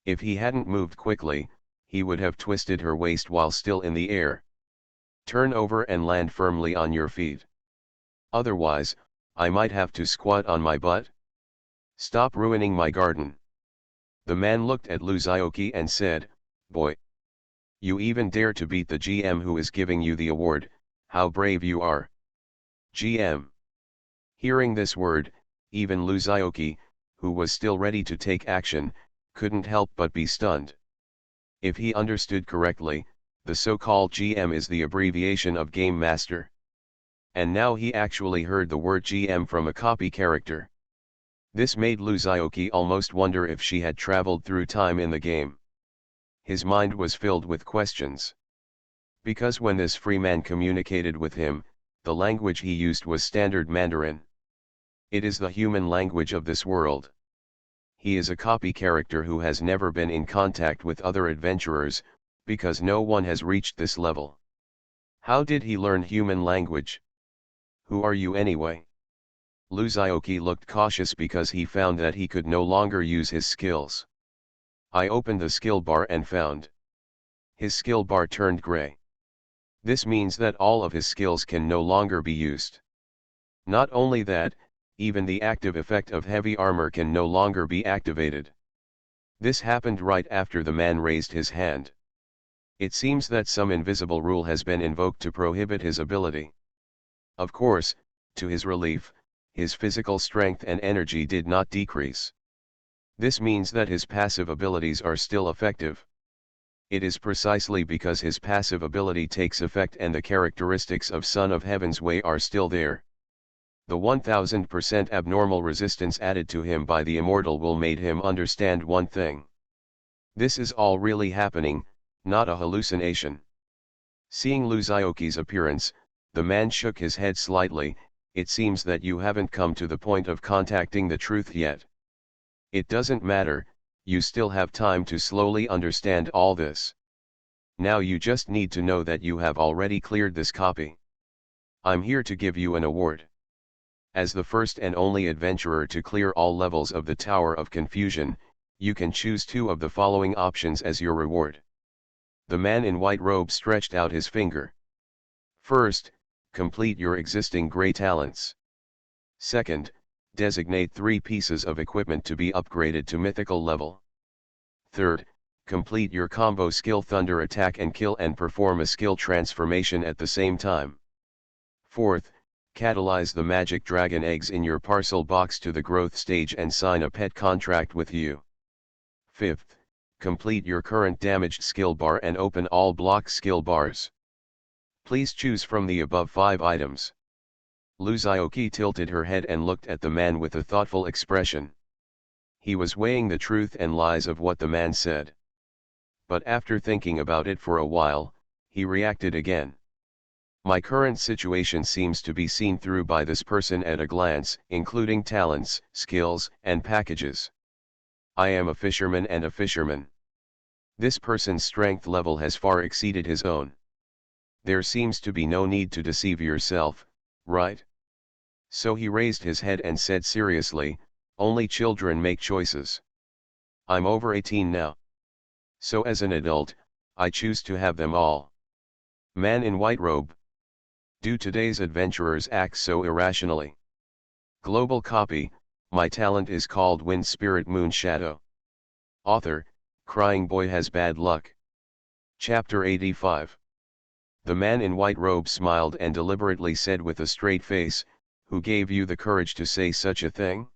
If he hadn't moved quickly, he would have twisted her waist while still in the air. Turn over and land firmly on your feet. Otherwise, I might have to squat on my butt. Stop ruining my garden. The man looked at Lu Xiaoqi and said, "Boy, you even dare to beat the GM who is giving you the award, how brave you are." GM. Hearing this word, even Lu Xiaoqi, who was still ready to take action, couldn't help but be stunned. If he understood correctly, the so-called GM is the abbreviation of Game Master. And now he actually heard the word GM from a copy character. This made Lu Xiaoqi almost wonder if she had traveled through time in the game. His mind was filled with questions. Because when this free man communicated with him, the language he used was standard Mandarin. It is the human language of this world. He is a copy character who has never been in contact with other adventurers, because no one has reached this level. How did he learn human language? Who are you anyway? Lu Xiaoqi looked cautious because he found that he could no longer use his skills. I opened the skill bar and found His skill bar turned gray. This means that all of his skills can no longer be used. Not only that, even the active effect of heavy armor can no longer be activated. This happened right after the man raised his hand. It seems that some invisible rule has been invoked to prohibit his ability. Of course, to his relief, his physical strength and energy did not decrease. This means that his passive abilities are still effective. It is precisely because his passive ability takes effect and the characteristics of Son of Heaven's way are still there. The 1000% abnormal resistance added to him by the immortal will made him understand one thing. This is all really happening, not a hallucination. Seeing Luzaoki's appearance, the man shook his head slightly. It seems that you haven't come to the point of contacting the truth yet. It doesn't matter, you still have time to slowly understand all this. Now you just need to know that you have already cleared this copy. I'm here to give you an award. As the first and only adventurer to clear all levels of the Tower of Confusion, you can choose two of the following options as your reward. The man in white robe stretched out his finger. First, complete your existing gray talents. Second, designate 3 pieces of equipment to be upgraded to mythical level. Third, complete your combo skill Thunder Attack and Kill and perform a skill transformation at the same time. Fourth, catalyze the magic dragon eggs in your parcel box to the growth stage and sign a pet contract with you. Fifth, complete your current damaged skill bar and open all block skill bars. Please choose from the above 5 items. Luzaoki tilted her head and looked at the man with a thoughtful expression. He was weighing the truth and lies of what the man said. But after thinking about it for a while, he reacted again. My current situation seems to be seen through by this person at a glance, including talents, skills, and packages. I am a fisherman and a fisherman. This person's strength level has far exceeded his own. There seems to be no need to deceive yourself, right? So he raised his head and said seriously, only children make choices. I'm over 18 now. So as an adult, I choose to have them all. Man in white robe. Do today's adventurers act so irrationally? Global copy, my talent is called Wind Spirit Moon Shadow. Author, Crying Boy Has Bad Luck. Chapter 85. The man in white robe smiled and deliberately said with a straight face, who gave you the courage to say such a thing?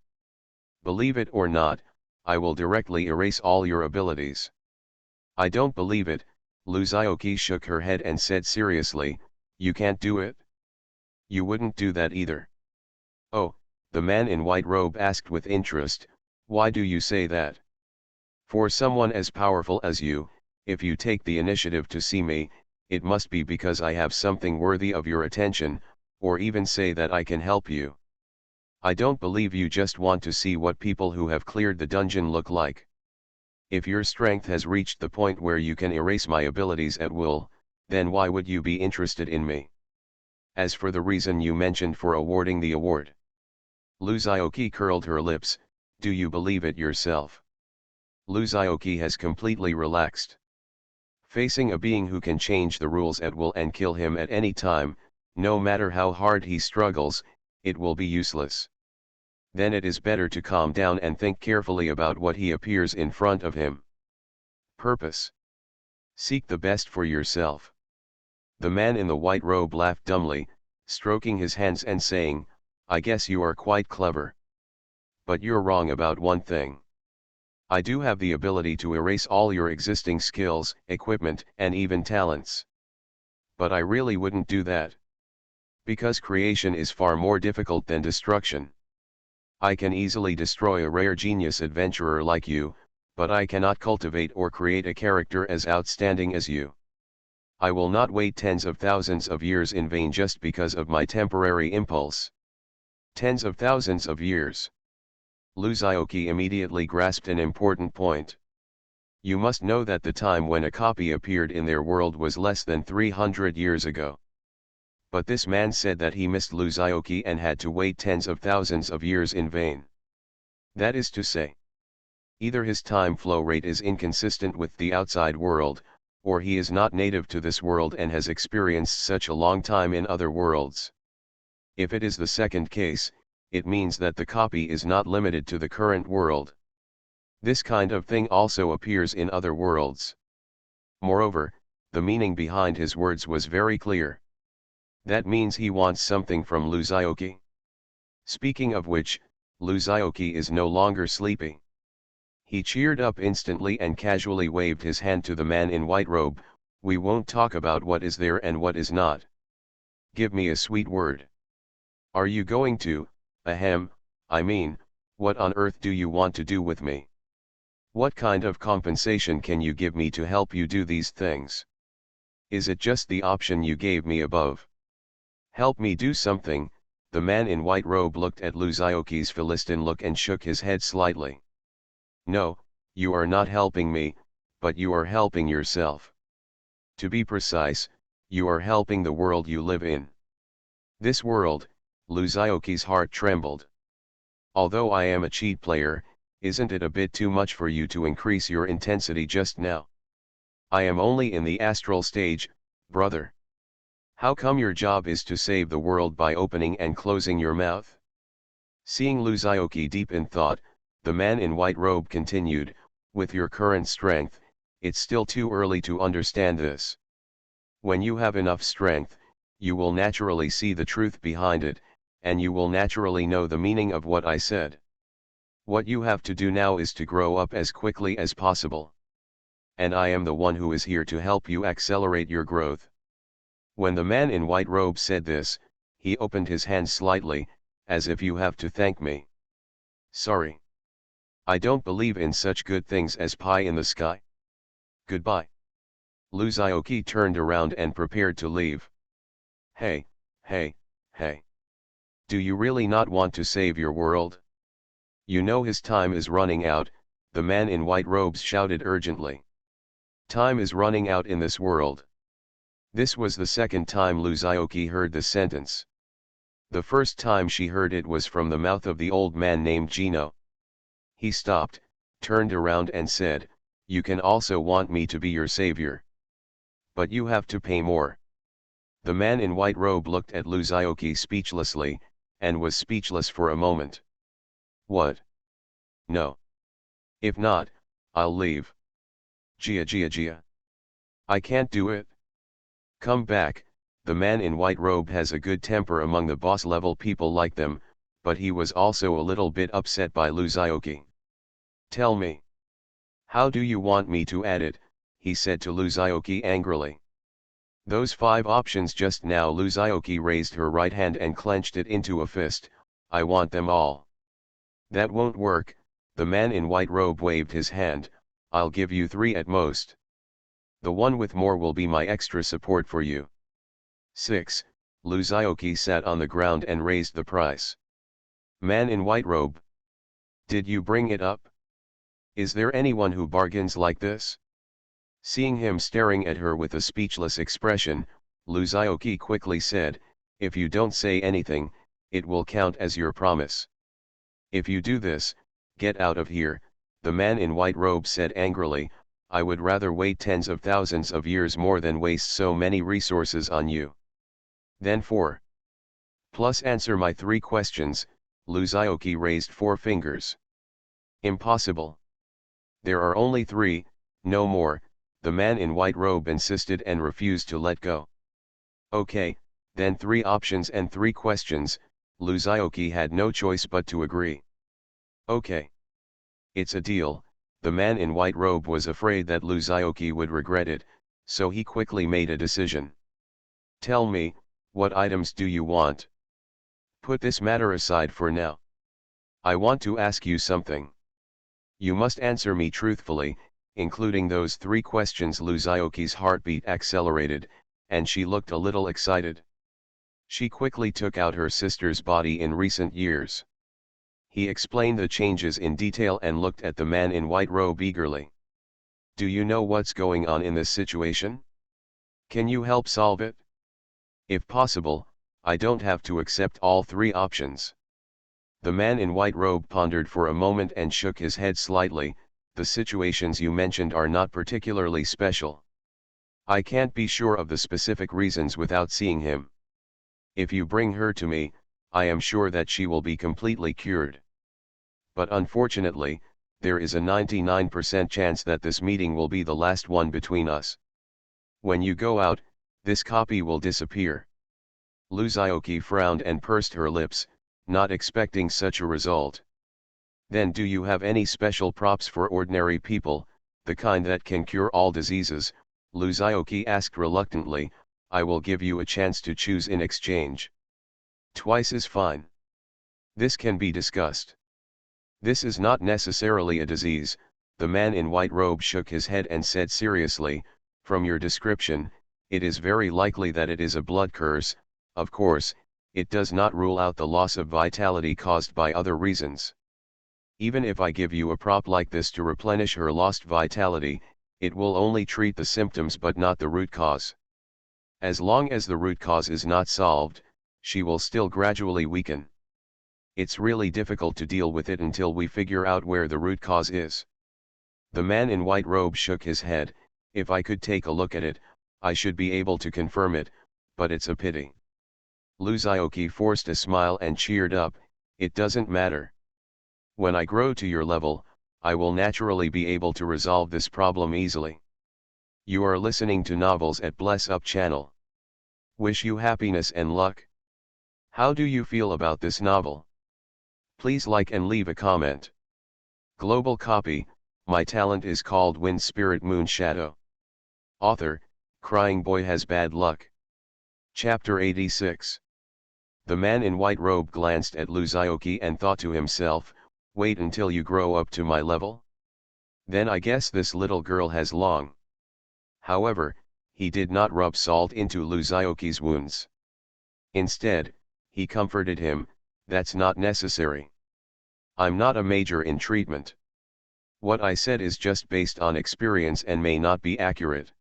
Believe it or not, I will directly erase all your abilities. I don't believe it, Luzaoki shook her head and said seriously, you can't do it? You wouldn't do that either. Oh, the man in white robe asked with interest, why do you say that? For someone as powerful as you, if you take the initiative to see me, it must be because I have something worthy of your attention, or even say that I can help you. I don't believe you just want to see what people who have cleared the dungeon look like. If your strength has reached the point where you can erase my abilities at will, then why would you be interested in me? As for the reason you mentioned for awarding the award, Luzaoki curled her lips, do you believe it yourself? Luzaoki has completely relaxed. Facing a being who can change the rules at will and kill him at any time, no matter how hard he struggles, it will be useless. Then it is better to calm down and think carefully about what he appears in front of him. Purpose. Seek the best for yourself. The man in the white robe laughed dumbly, stroking his hands and saying, I guess you are quite clever. But you're wrong about one thing. I do have the ability to erase all your existing skills, equipment, and even talents. But I really wouldn't do that. Because creation is far more difficult than destruction. I can easily destroy a rare genius adventurer like you, but I cannot cultivate or create a character as outstanding as you. I will not wait tens of thousands of years in vain just because of my temporary impulse. Tens of thousands of years. Luzaoki immediately grasped an important point. You must know that the time when a copy appeared in their world was less than 300 years ago. But this man said that he missed Luzaoki and had to wait tens of thousands of years in vain. That is to say, either his time flow rate is inconsistent with the outside world, or he is not native to this world and has experienced such a long time in other worlds. If it is the second case, it means that the copy is not limited to the current world. This kind of thing also appears in other worlds. Moreover, the meaning behind his words was very clear. That means he wants something from Luzaoki. Speaking of which, Luzaoki is no longer sleepy. He cheered up instantly and casually waved his hand to the man in white robe. We won't talk about what is there and what is not. Give me a sweet word. Are you going to, I mean, what on earth do you want to do with me? What kind of compensation can you give me to help you do these things? Is it just the option you gave me above? Help me do something. The man in white robe looked at Luzaoki's Philistine look and shook his head slightly. No, you are not helping me, but you are helping yourself. To be precise, you are helping the world you live in. This world, Luzaoki's heart trembled. Although I am a cheat player, isn't it a bit too much for you to increase your intensity just now? I am only in the astral stage, brother. How come your job is to save the world by opening and closing your mouth? Seeing Luzaoki deep in thought, the man in white robe continued, with your current strength, it's still too early to understand this. When you have enough strength, you will naturally see the truth behind it, and you will naturally know the meaning of what I said. What you have to do now is to grow up as quickly as possible. And I am the one who is here to help you accelerate your growth. When the man in white robe said this, he opened his hand slightly, as if you have to thank me. Sorry. I don't believe in such good things as pie in the sky. Goodbye. Luzaoki turned around and prepared to leave. Hey. Do you really not want to save your world? You know his time is running out, the man in white robes shouted urgently. Time is running out in this world. This was the second time Luzaoki heard the sentence. The first time she heard it was from the mouth of the old man named Gino. He stopped, turned around and said, you can also want me to be your savior. But you have to pay more. The man in white robe looked at Luzaoki speechlessly, and was speechless for a moment. What? No. If not, I'll leave. Gia. I can't do it. Come back. The man in white robe has a good temper among the boss level people like them, but he was also a little bit upset by Luzaoki. Tell me. How do you want me to add it? He said to Luzaoki angrily. Those 5 options just now. Luzaoki raised her right hand and clenched it into a fist. I want them all. That won't work, the man in white robe waved his hand. I'll give you 3 at most. The one with more will be my extra support for you. 6, Luzaoki sat on the ground and raised the price. Man in white robe. Did you bring it up? Is there anyone who bargains like this? Seeing him staring at her with a speechless expression, Luzaoki quickly said, if you don't say anything, it will count as your promise. If you do this, get out of here, the man in white robe said angrily. I would rather wait tens of thousands of years more than waste so many resources on you. Then 4. Plus answer my 3 questions, Luzaoki raised 4 fingers. Impossible. There are only 3, no more, the man in white robe insisted and refused to let go. Okay, then 3 options and 3 questions, Luzaoki had no choice but to agree. Okay. It's a deal. The man in white robe was afraid that Luzaoki would regret it, so he quickly made a decision. Tell me, what items do you want? Put this matter aside for now. I want to ask you something. You must answer me truthfully, including those 3 questions. Luzaoki's heartbeat accelerated, and she looked a little excited. She quickly took out her sister's body in recent years. He explained the changes in detail and looked at the man in white robe eagerly. Do you know what's going on in this situation? Can you help solve it? If possible, I don't have to accept all 3 options. The man in white robe pondered for a moment and shook his head slightly. The situations you mentioned are not particularly special. I can't be sure of the specific reasons without seeing him. If you bring her to me, I am sure that she will be completely cured. But unfortunately, there is a 99% chance that this meeting will be the last one between us. When you go out, this copy will disappear. Luzioki frowned and pursed her lips, not expecting such a result. Then do you have any special props for ordinary people, the kind that can cure all diseases? Luzioki asked reluctantly. I will give you a chance to choose in exchange. Twice is fine. This can be discussed. This is not necessarily a disease. The man in white robe shook his head and said seriously, from your description, it is very likely that it is a blood curse. Of course, it does not rule out the loss of vitality caused by other reasons. Even if I give you a prop like this to replenish her lost vitality, it will only treat the symptoms but not the root cause. As long as the root cause is not solved, she will still gradually weaken. It's really difficult to deal with it until we figure out where the root cause is. The man in white robe shook his head. If I could take a look at it, I should be able to confirm it, but it's a pity. Luzioki forced a smile and cheered up. It doesn't matter. When I grow to your level, I will naturally be able to resolve this problem easily. You are listening to Novels at Bless Up channel. Wish you happiness and luck. How do you feel about this novel? Please like and leave a comment. Global copy, my talent is called Wind Spirit Moon Shadow. Author, Crying Boy Has Bad Luck. Chapter 86. The man in white robe glanced at Luzioki and thought to himself, wait until you grow up to my level? Then I guess this little girl has long. However, he did not rub salt into Luzioki's wounds. Instead, he comforted him, that's not necessary. I'm not a major in treatment. What I said is just based on experience and may not be accurate.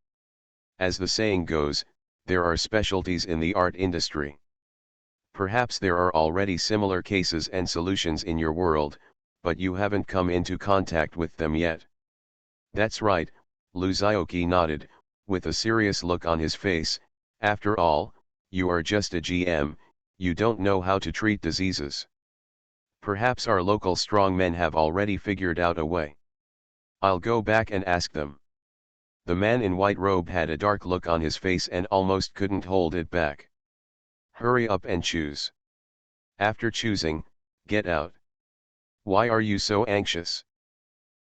As the saying goes, there are specialties in the art industry. Perhaps there are already similar cases and solutions in your world, but you haven't come into contact with them yet. That's right, Luzioki nodded, with a serious look on his face. After all, you are just a GM, you don't know how to treat diseases. Perhaps our local strongmen have already figured out a way. I'll go back and ask them. The man in white robe had a dark look on his face and almost couldn't hold it back. Hurry up and choose. After choosing, get out. Why are you so anxious?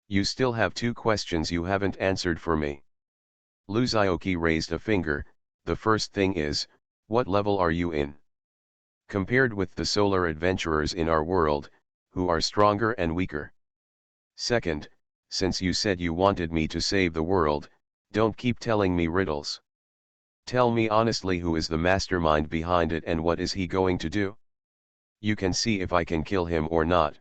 You still have 2 questions you haven't answered for me. Luzioki raised a finger. The first thing is, what level are you in? Compared with the solar adventurers in our world, who are stronger and weaker. Second, since you said you wanted me to save the world, don't keep telling me riddles. Tell me honestly who is the mastermind behind it and what is he going to do? You can see if I can kill him or not.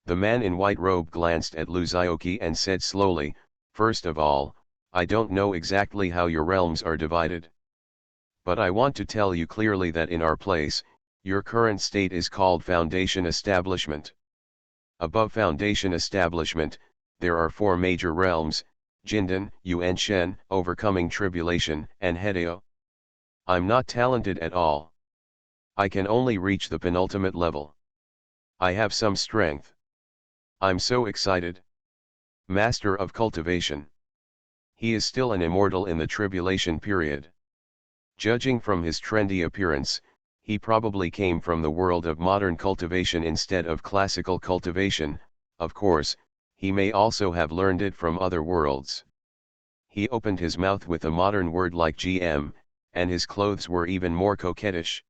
The man in white robe glanced at Luzioki and said slowly, first of all, I don't know exactly how your realms are divided. But I want to tell you clearly that in our place, your current state is called Foundation Establishment. Above Foundation Establishment, there are 4 major realms, Jindan, Yuan-Shen, Overcoming Tribulation, and Hedeo. I'm not talented at all. I can only reach the penultimate level. I have some strength. I'm so excited. Master of Cultivation. He is still an immortal in the tribulation period. Judging from his trendy appearance, he probably came from the world of modern cultivation instead of classical cultivation. Of course, he may also have learned it from other worlds. He opened his mouth with a modern word like GM, and his clothes were even more coquettish.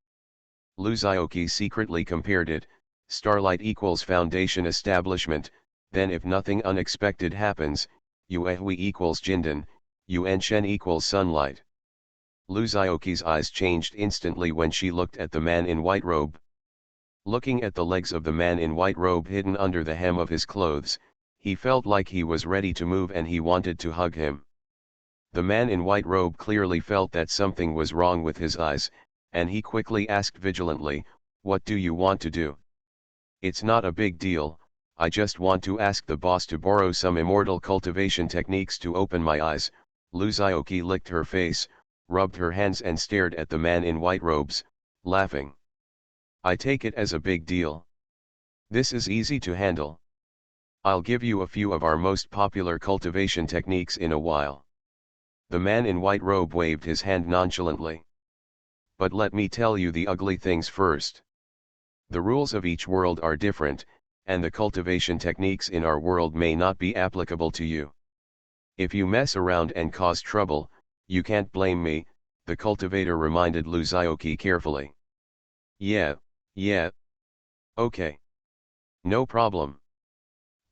Luzioki secretly compared it, starlight equals Foundation Establishment, then if nothing unexpected happens, Yuehui equals Jindan, Yuan-Shen equals sunlight. Luzioki's eyes changed instantly when she looked at the man in white robe. Looking at the legs of the man in white robe hidden under the hem of his clothes, he felt like he was ready to move and he wanted to hug him. The man in white robe clearly felt that something was wrong with his eyes, and he quickly asked vigilantly, what do you want to do? It's not a big deal, I just want to ask the boss to borrow some immortal cultivation techniques to open my eyes. Luzioki licked her face, rubbed her hands and stared at the man in white robes, laughing. I take it as a big deal. This is easy to handle. I'll give you a few of our most popular cultivation techniques in a while. The man in white robe waved his hand nonchalantly. But let me tell you the ugly things first. The rules of each world are different, and the cultivation techniques in our world may not be applicable to you. If you mess around and cause trouble, you can't blame me, the cultivator reminded Luzioki carefully. Yeah. Okay. No problem.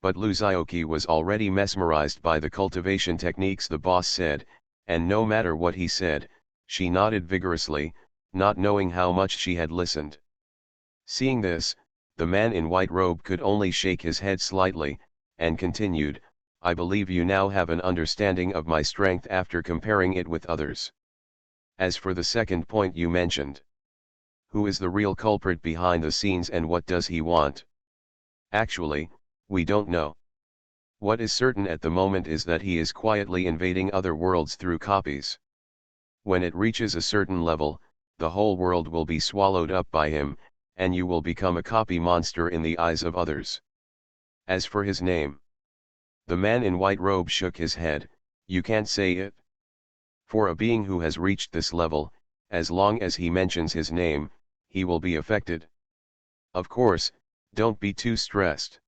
But Luzioki was already mesmerized by the cultivation techniques the boss said, and no matter what he said, she nodded vigorously, not knowing how much she had listened. Seeing this, the man in white robe could only shake his head slightly, and continued, I believe you now have an understanding of my strength after comparing it with others. As for the second point you mentioned, who is the real culprit behind the scenes and what does he want? Actually, we don't know. What is certain at the moment is that he is quietly invading other worlds through copies. When it reaches a certain level, the whole world will be swallowed up by him, and you will become a copy monster in the eyes of others. As for his name, the man in white robe shook his head, you can't say it. For a being who has reached this level, as long as he mentions his name, he will be affected. Of course, don't be too stressed.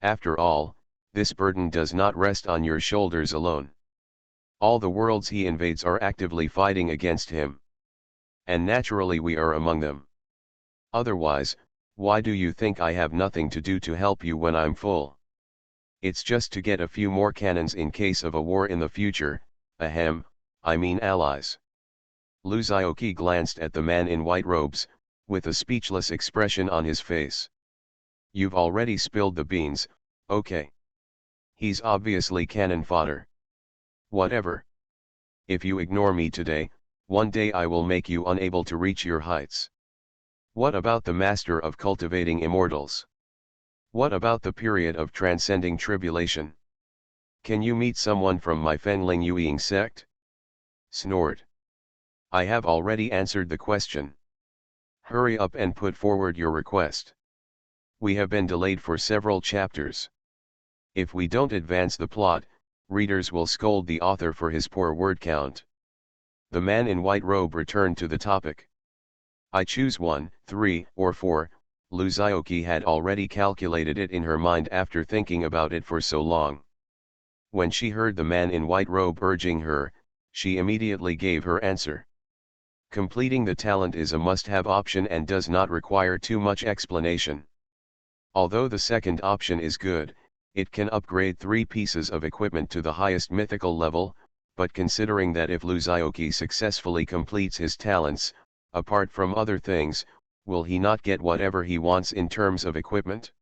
After all, this burden does not rest on your shoulders alone. All the worlds he invades are actively fighting against him. And naturally we are among them. Otherwise, why do you think I have nothing to do to help you when I'm full? It's just to get a few more cannons in case of a war in the future, ahem, I mean allies. Luzioki glanced at the man in white robes, with a speechless expression on his face. You've already spilled the beans, okay. He's obviously cannon fodder. Whatever. If you ignore me today, one day I will make you unable to reach your heights. What about the master of cultivating immortals? What about the period of transcending tribulation? Can you meet someone from my Fengling Yueying sect? Snored. I have already answered the question. Hurry up and put forward your request. We have been delayed for several chapters. If we don't advance the plot, readers will scold the author for his poor word count. The man in white robe returned to the topic. I choose 1, 3, or 4, Luzioki had already calculated it in her mind after thinking about it for so long. When she heard the man in white robe urging her, she immediately gave her answer. Completing the talent is a must-have option and does not require too much explanation. Although the second option is good, it can upgrade 3 pieces of equipment to the highest mythical level, but considering that if Luzioki successfully completes his talents, apart from other things, will he not get whatever he wants in terms of equipment?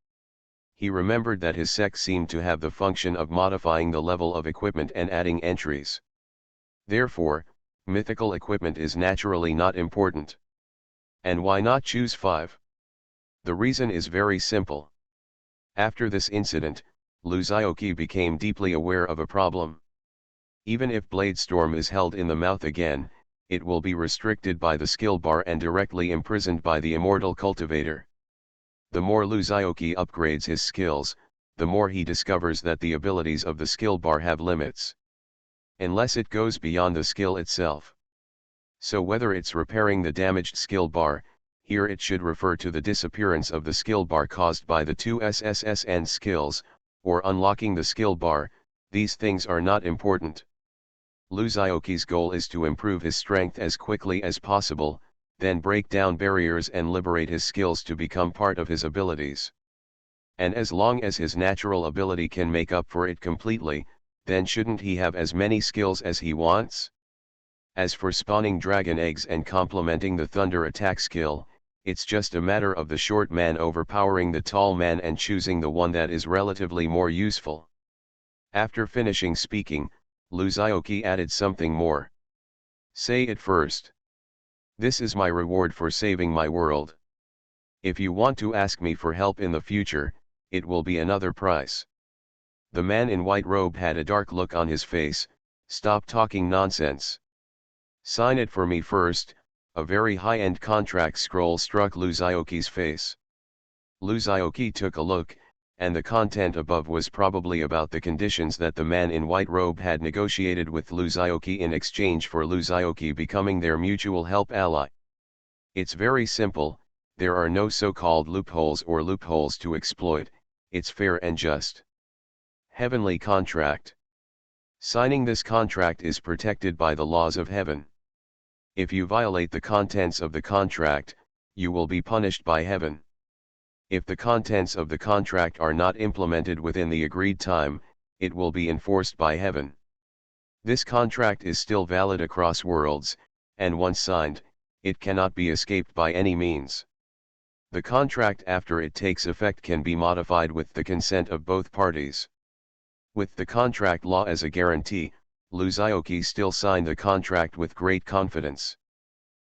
He remembered that his sect seemed to have the function of modifying the level of equipment and adding entries. Therefore, mythical equipment is naturally not important. And why not choose 5? The reason is very simple. After this incident, Luzioki became deeply aware of a problem. Even if Bladestorm is held in the mouth again, it will be restricted by the skill bar and directly imprisoned by the immortal cultivator. The more Luzioki upgrades his skills, the more he discovers that the abilities of the skill bar have limits. Unless it goes beyond the skill itself. So whether it's repairing the damaged skill bar, here it should refer to the disappearance of the skill bar caused by the 2 SSSN skills, or unlocking the skill bar, these things are not important. Luzioki's goal is to improve his strength as quickly as possible, then break down barriers and liberate his skills to become part of his abilities. And as long as his natural ability can make up for it completely, then shouldn't he have as many skills as he wants? As for spawning dragon eggs and complementing the thunder attack skill, it's just a matter of the short man overpowering the tall man and choosing the one that is relatively more useful. After finishing speaking, Luzioki added something more. Say it first. This is my reward for saving my world. If you want to ask me for help in the future, it will be another price. The man in white robe had a dark look on his face, Stop talking nonsense. Sign it for me first. A very high-end contract scroll struck Luzioki's face. Luzioki took a look, and the content above was probably about the conditions that the man in white robe had negotiated with Luzioki in exchange for Luzioki becoming their mutual help ally. It's very simple, there are no so-called loopholes to exploit, it's fair and just. Heavenly contract. Signing this contract is protected by the laws of heaven. If you violate the contents of the contract, you will be punished by heaven. If the contents of the contract are not implemented within the agreed time, it will be enforced by heaven. This contract is still valid across worlds, and once signed, it cannot be escaped by any means. The contract after it takes effect can be modified with the consent of both parties. With the contract law as a guarantee, Luzioki still signed the contract with great confidence.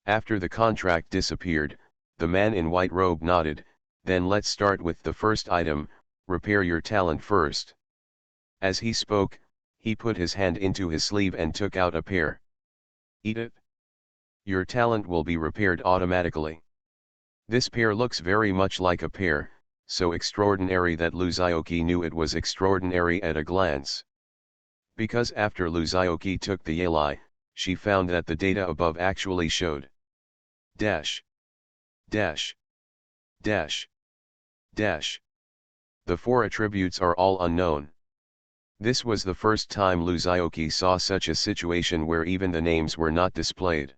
After the contract disappeared, the man in white robe nodded, then let's start with the first item, repair your talent first. As he spoke, he put his hand into his sleeve and took out a pear. Eat it. Your talent will be repaired automatically. This pear looks very much like a pear, so extraordinary that Luzioki knew it was extraordinary at a glance. Because after Luzioki took the yelai, she found that the data above actually showed dash, dash, dash, dash. The 4 attributes are all unknown. This was the first time Luzioki saw such a situation where even the names were not displayed.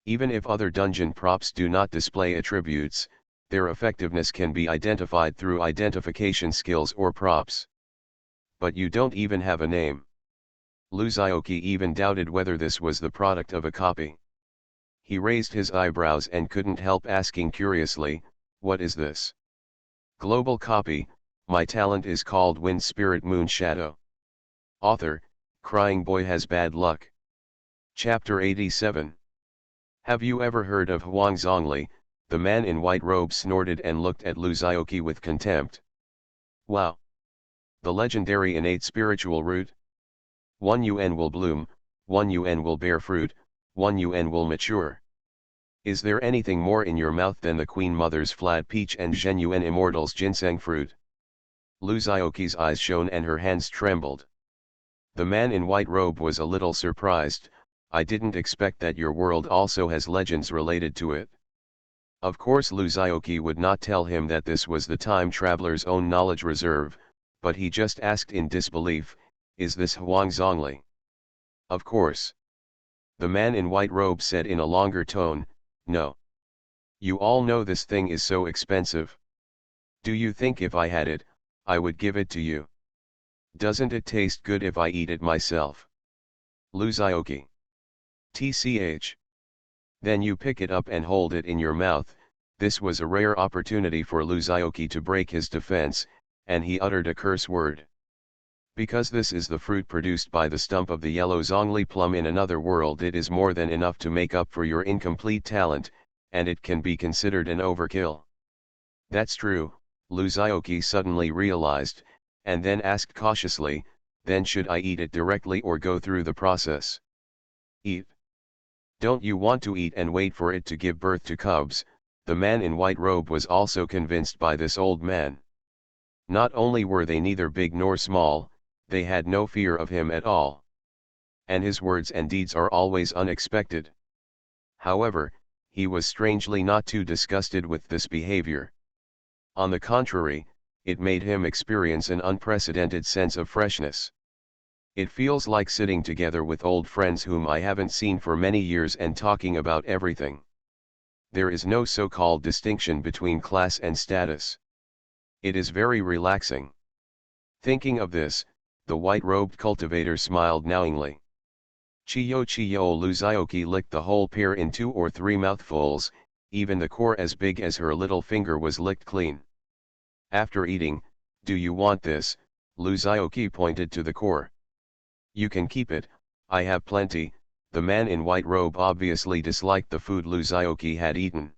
Even if other dungeon props do not display attributes, their effectiveness can be identified through identification skills or props. But you don't even have a name. Luzioki even doubted whether this was the product of a copy. He raised his eyebrows and couldn't help asking curiously, what is this? Global copy, my talent is called Wind Spirit Moon Shadow. Author, Crying Boy Has Bad Luck. Chapter 87. Have you ever heard of Huang Zhongli? The man in white robe snorted and looked at Luzioki with contempt. Wow! The legendary innate spiritual root? 1 UN will bloom, 1 UN will bear fruit, 1 UN will mature. Is there anything more in your mouth than the Queen Mother's flat peach and Zhen Yuan Immortal's ginseng fruit? Luzioki's eyes shone and her hands trembled. The man in white robe was a little surprised. I didn't expect that your world also has legends related to it. Of course Luzioki would not tell him that this was the time traveler's own knowledge reserve, but he just asked in disbelief, is this Huang Zhongli? Of course. The man in white robe said in a longer tone, no. You all know this thing is so expensive. Do you think if I had it, I would give it to you? Doesn't it taste good if I eat it myself? Luzioki. TCH. Then you pick it up and hold it in your mouth. This was a rare opportunity for Luzioki to break his defense, and he uttered a curse word. Because this is the fruit produced by the stump of the yellow Zhongli plum in another world, it is more than enough to make up for your incomplete talent, and it can be considered an overkill. That's true, Luzioki suddenly realized, and then asked cautiously, then should I eat it directly or go through the process? Eat. Don't you want to eat and wait for it to give birth to cubs? The man in white robe was also convinced by this old man. Not only were they neither big nor small, they had no fear of him at all. And his words and deeds are always unexpected. However, he was strangely not too disgusted with this behavior. On the contrary, it made him experience an unprecedented sense of freshness. It feels like sitting together with old friends whom I haven't seen for many years and talking about everything. There is no so-called distinction between class and status. It is very relaxing. Thinking of this, the white-robed cultivator smiled knowingly. Chiyo Luzioki licked the whole pear in 2 or 3 mouthfuls, even the core as big as her little finger was licked clean. After eating, do you want this? Luzioki pointed to the core. You can keep it, I have plenty. The man in white robe obviously disliked the food Luzioki had eaten.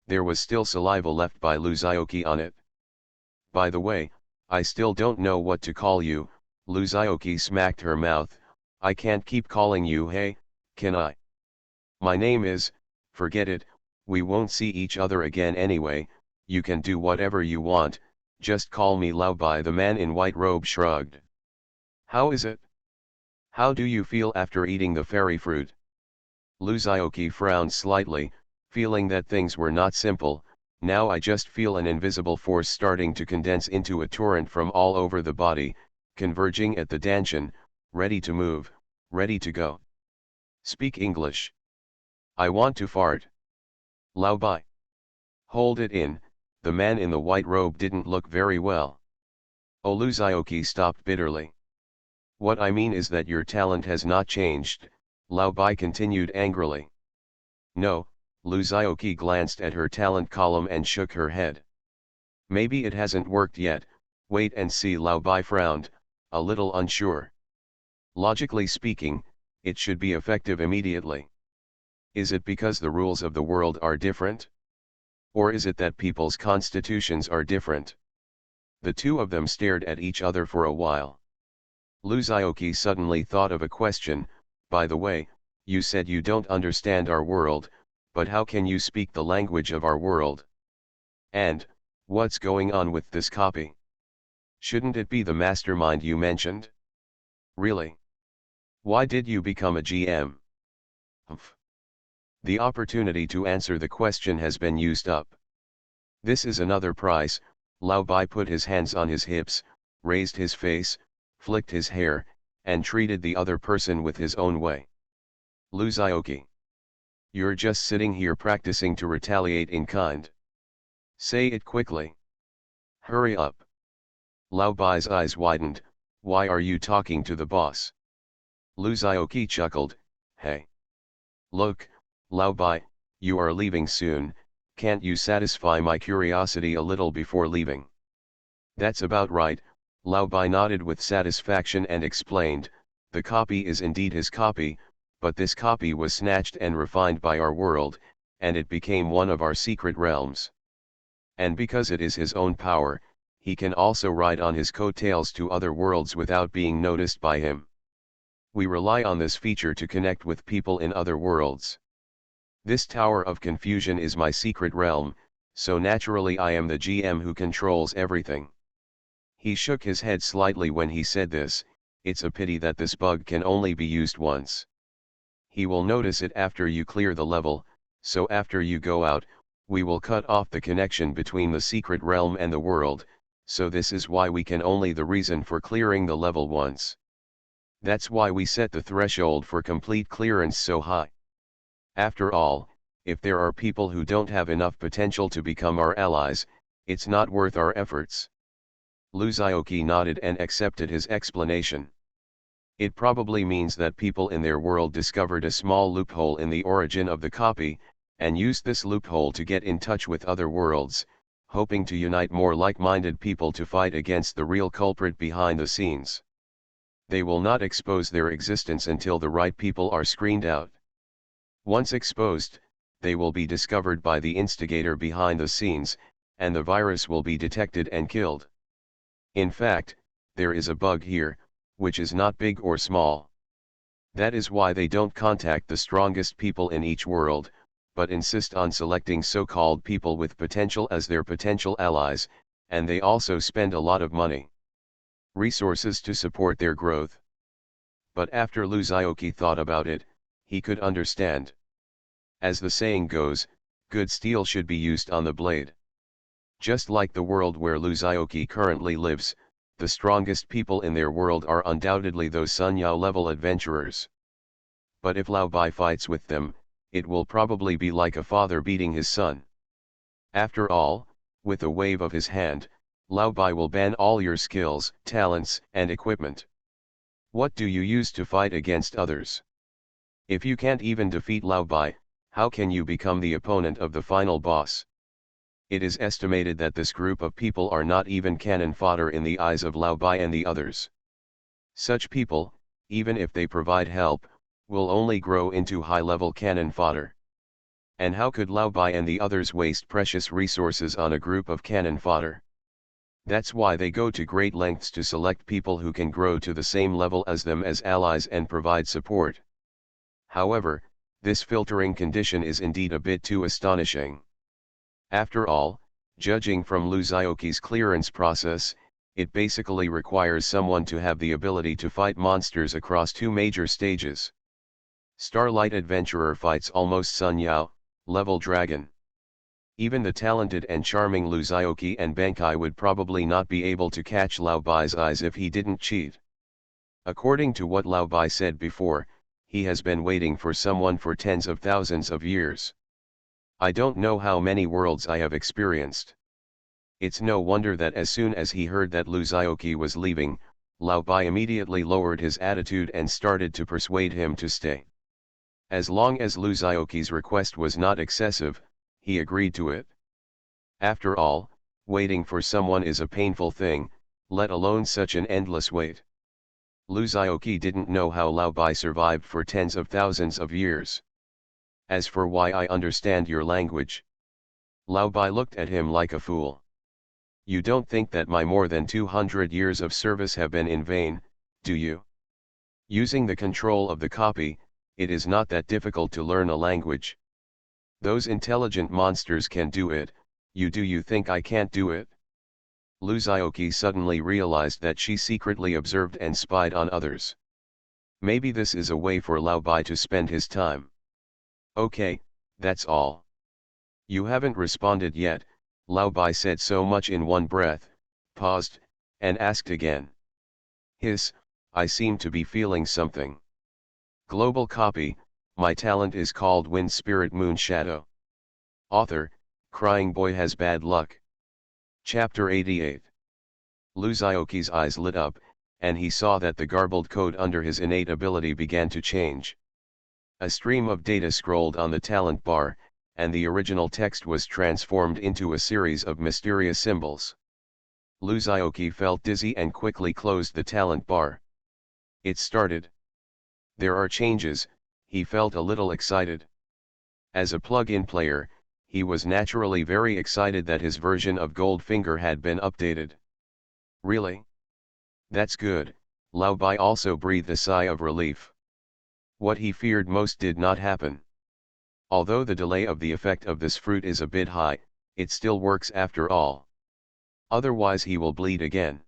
There was still saliva left by Luzioki on it. By the way, I still don't know what to call you. Luzioki smacked her mouth. I can't keep calling you hey, can I? My name is, forget it, we won't see each other again anyway, you can do whatever you want, just call me Lao Bai. The man in white robe shrugged. How is it? How do you feel after eating the fairy fruit? Lu Zioki frowned slightly, feeling that things were not simple. Now I just feel an invisible force starting to condense into a torrent from all over the body, converging at the danshan, ready to move, ready to go. Speak English. I want to fart. Lao Bai. Hold it in, the man in the white robe didn't look very well. Oh, Lu Zioki stopped bitterly. What I mean is that your talent has not changed, Lao Bai continued angrily. No, Lu Zioki glanced at her talent column and shook her head. Maybe it hasn't worked yet, wait and see. Lao Bai frowned, a little unsure. Logically speaking, it should be effective immediately. Is it because the rules of the world are different? Or is it that people's constitutions are different? The two of them stared at each other for a while. Lu Zioki suddenly thought of a question. By the way, you said you don't understand our world, but how can you speak the language of our world? And, what's going on with this copy? Shouldn't it be the mastermind you mentioned? Really? Why did you become a GM? Humph. The opportunity to answer the question has been used up. This is another price. Lao Bai put his hands on his hips, raised his face, flicked his hair, and treated the other person with his own way. Lu Zioki. You're just sitting here practicing to retaliate in kind. Say it quickly. Hurry up. Lao Bai's eyes widened. Why are you talking to the boss? Lu Zioki chuckled. Hey. Look, Lao Bai, you are leaving soon, can't you satisfy my curiosity a little before leaving? That's about right, Lao Bai nodded with satisfaction and explained, the copy is indeed his copy, but this copy was snatched and refined by our world, and it became one of our secret realms. And because it is his own power, he can also ride on his coattails to other worlds without being noticed by him. We rely on this feature to connect with people in other worlds. This Tower of Confusion is my secret realm, so naturally I am the GM who controls everything. He shook his head slightly when he said this. It's a pity that this bug can only be used once. He will notice it after you clear the level, so after you go out, we will cut off the connection between the secret realm and the world, so this is why we can only the reason for clearing the level once. That's why we set the threshold for complete clearance so high. After all, if there are people who don't have enough potential to become our allies, it's not worth our efforts. Lu Zioki nodded and accepted his explanation. It probably means that people in their world discovered a small loophole in the origin of the copy, and used this loophole to get in touch with other worlds, hoping to unite more like-minded people to fight against the real culprit behind the scenes. They will not expose their existence until the right people are screened out. Once exposed, they will be discovered by the instigator behind the scenes, and the virus will be detected and killed. In fact, there is a bug here, which is not big or small. That is why they don't contact the strongest people in each world, but insist on selecting so-called people with potential as their potential allies, and they also spend a lot of money, resources to support their growth. But after Lu Zioki thought about it, he could understand. As the saying goes, good steel should be used on the blade. Just like the world where Lu Zioki currently lives, the strongest people in their world are undoubtedly those Sun Yao level adventurers. But if Lao Bai fights with them, it will probably be like a father beating his son. After all, with a wave of his hand, Lao Bai will ban all your skills, talents, and equipment. What do you use to fight against others? If you can't even defeat Lao Bai, how can you become the opponent of the final boss? It is estimated that this group of people are not even cannon fodder in the eyes of Lao Bai and the others. Such people, even if they provide help, will only grow into high-level cannon fodder. And how could Lao Bai and the others waste precious resources on a group of cannon fodder? That's why they go to great lengths to select people who can grow to the same level as them as allies and provide support. However, this filtering condition is indeed a bit too astonishing. After all, judging from Liu Xiaoqi's clearance process, it basically requires someone to have the ability to fight monsters across two major stages. Starlight Adventurer fights almost Sun Yao, level dragon. Even the talented and charming Liu Xiaoqi and Benkai would probably not be able to catch Lao Bai's eyes if he didn't cheat. According to what Lao Bai said before, he has been waiting for someone for tens of thousands of years. I don't know how many worlds I have experienced. It's no wonder that as soon as he heard that Liu Xiaoqi was leaving, Lao Bai immediately lowered his attitude and started to persuade him to stay. As long as Liu Xiaoqi's request was not excessive, he agreed to it. After all, waiting for someone is a painful thing, let alone such an endless wait. Liu Xiaoqi didn't know how Lao Bai survived for tens of thousands of years. As for why I understand your language. Lao Bai looked at him like a fool. You don't think that my more than 200 years of service have been in vain, do you? Using the control of the copy, it is not that difficult to learn a language. Those intelligent monsters can do it, you think I can't do it? Liu Xiaoqi suddenly realized that she secretly observed and spied on others. Maybe this is a way for Lao Bai to spend his time. Okay, that's all. You haven't responded yet, Lao Bai said so much in one breath, paused, and asked again. Hiss, I seem to be feeling something. Global copy, my talent is called Wind Spirit Moon Shadow. Author, Crying Boy Has Bad Luck. Chapter 88. Liu Xiaoqi's eyes lit up, and he saw that the garbled code under his innate ability began to change. A stream of data scrolled on the talent bar, and the original text was transformed into a series of mysterious symbols. Liu Xiaoqi felt dizzy and quickly closed the talent bar. It started. There are changes, he felt a little excited. As a plug-in player, he was naturally very excited that his version of Goldfinger had been updated. Really? That's good, Lao Bai also breathed a sigh of relief. What he feared most did not happen. Although the delay of the effect of this fruit is a bit high, it still works after all. Otherwise he will bleed again.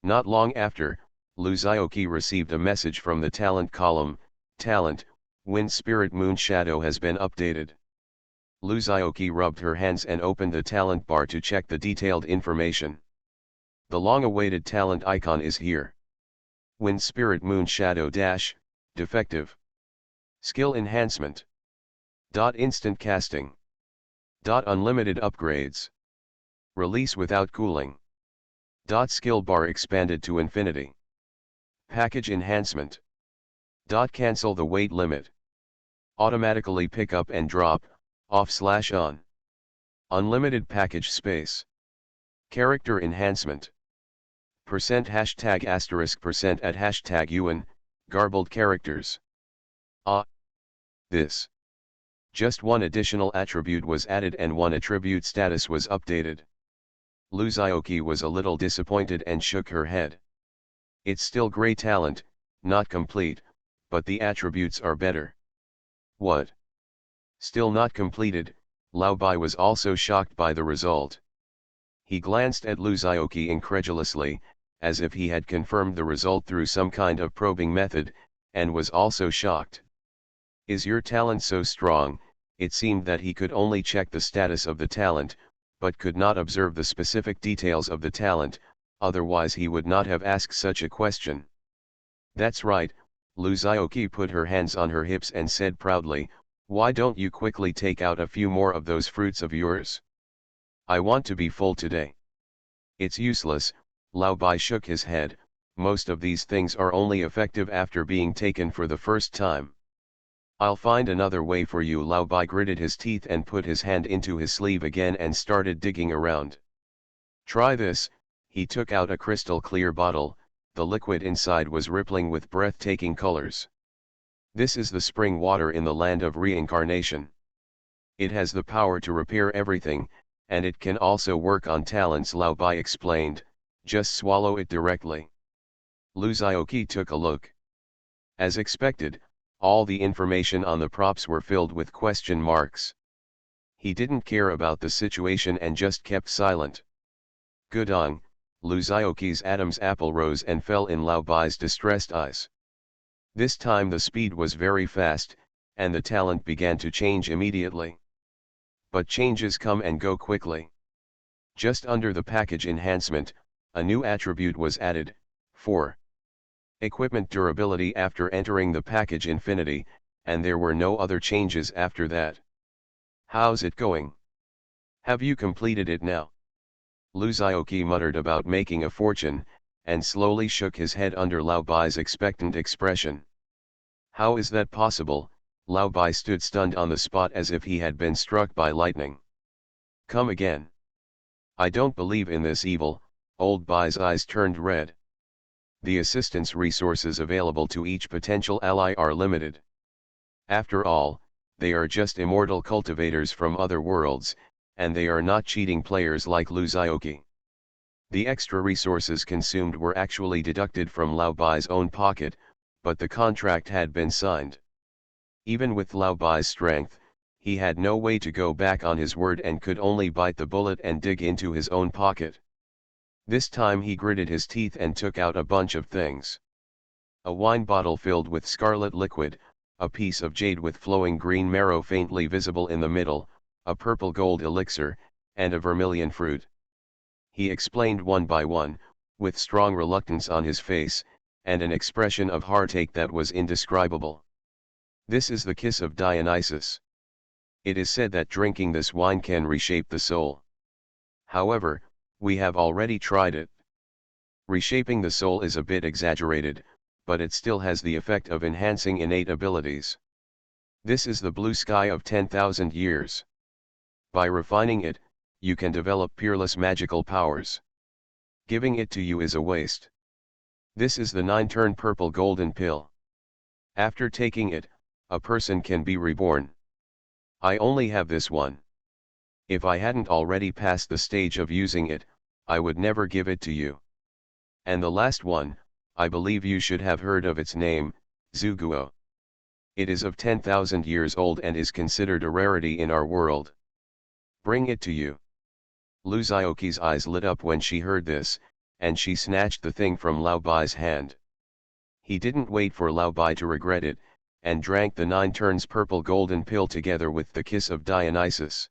Not long after, Liu Xiaoqi received a message from the talent column, Talent, Wind Spirit Moon Shadow has been updated. Liu Xiaoqi rubbed her hands and opened the talent bar to check the detailed information. The long-awaited talent icon is here. Wind Spirit Moon Shadow dash, defective. Skill enhancement. Instant casting. Unlimited upgrades. Release without cooling. Skill bar expanded to infinity. Package enhancement. Cancel the weight limit. Automatically pick up and drop, off/on. Unlimited package space. Character enhancement. Percent hashtag asterisk percent at hashtag UN, garbled characters. This. Just one additional attribute was added and one attribute status was updated. Liu Xiaoqi was a little disappointed and shook her head. It's still great talent, not complete, but the attributes are better. What? Still not completed, Lao Bai was also shocked by the result. He glanced at Liu Xiaoqi incredulously, as if he had confirmed the result through some kind of probing method, and was also shocked. Is your talent so strong? It seemed that he could only check the status of the talent, but could not observe the specific details of the talent, otherwise he would not have asked such a question. That's right, Liu Xiaoqi put her hands on her hips and said proudly, why don't you quickly take out a few more of those fruits of yours? I want to be full today. It's useless, Lao Bai shook his head, most of these things are only effective after being taken for the first time. I'll find another way for you. Lao Bai gritted his teeth and put his hand into his sleeve again and started digging around. Try this, he took out a crystal clear bottle, the liquid inside was rippling with breathtaking colors. This is the spring water in the land of reincarnation. It has the power to repair everything, and it can also work on talents, Lao Bai explained, just swallow it directly. Lu Xiaoqi took a look. As expected, all the information on the props were filled with question marks. He didn't care about the situation and just kept silent. Gudong, Lu Xiaoqi's Adam's apple rose and fell in Lao Bai's distressed eyes. This time the speed was very fast, and the talent began to change immediately. But changes come and go quickly. Just under the package enhancement, a new attribute was added, 4. Equipment durability after entering the package infinity, and there were no other changes after that. How's it going? Have you completed it now? Lu Xiaoqi muttered about making a fortune, and slowly shook his head under Lao Bai's expectant expression. How is that possible? Lao Bai stood stunned on the spot as if he had been struck by lightning. Come again. I don't believe in this evil. Old Bai's eyes turned red. The assistance resources available to each potential ally are limited. After all, they are just immortal cultivators from other worlds, and they are not cheating players like Lu Xiaoqi. The extra resources consumed were actually deducted from Lao Bai's own pocket, but the contract had been signed. Even with Lao Bai's strength, he had no way to go back on his word and could only bite the bullet and dig into his own pocket. This time he gritted his teeth and took out a bunch of things. A wine bottle filled with scarlet liquid, a piece of jade with flowing green marrow faintly visible in the middle, a purple gold elixir, and a vermilion fruit. He explained one by one, with strong reluctance on his face, and an expression of heartache that was indescribable. This is the kiss of Dionysus. It is said that drinking this wine can reshape the soul. However, we have already tried it. Reshaping the soul is a bit exaggerated, but it still has the effect of enhancing innate abilities. This is the blue sky of 10,000 years. By refining it, you can develop peerless magical powers. Giving it to you is a waste. This is the 9-turn purple golden pill. After taking it, a person can be reborn. I only have this one. If I hadn't already passed the stage of using it, I would never give it to you. And the last one, I believe you should have heard of its name, Zuguo. It is of 10,000 years old and is considered a rarity in our world. Bring it to you. Lu Xiaoqi's eyes lit up when she heard this, and she snatched the thing from Lao Bai's hand. He didn't wait for Lao Bai to regret it, and drank the 9 turns purple golden pill together with the kiss of Dionysus.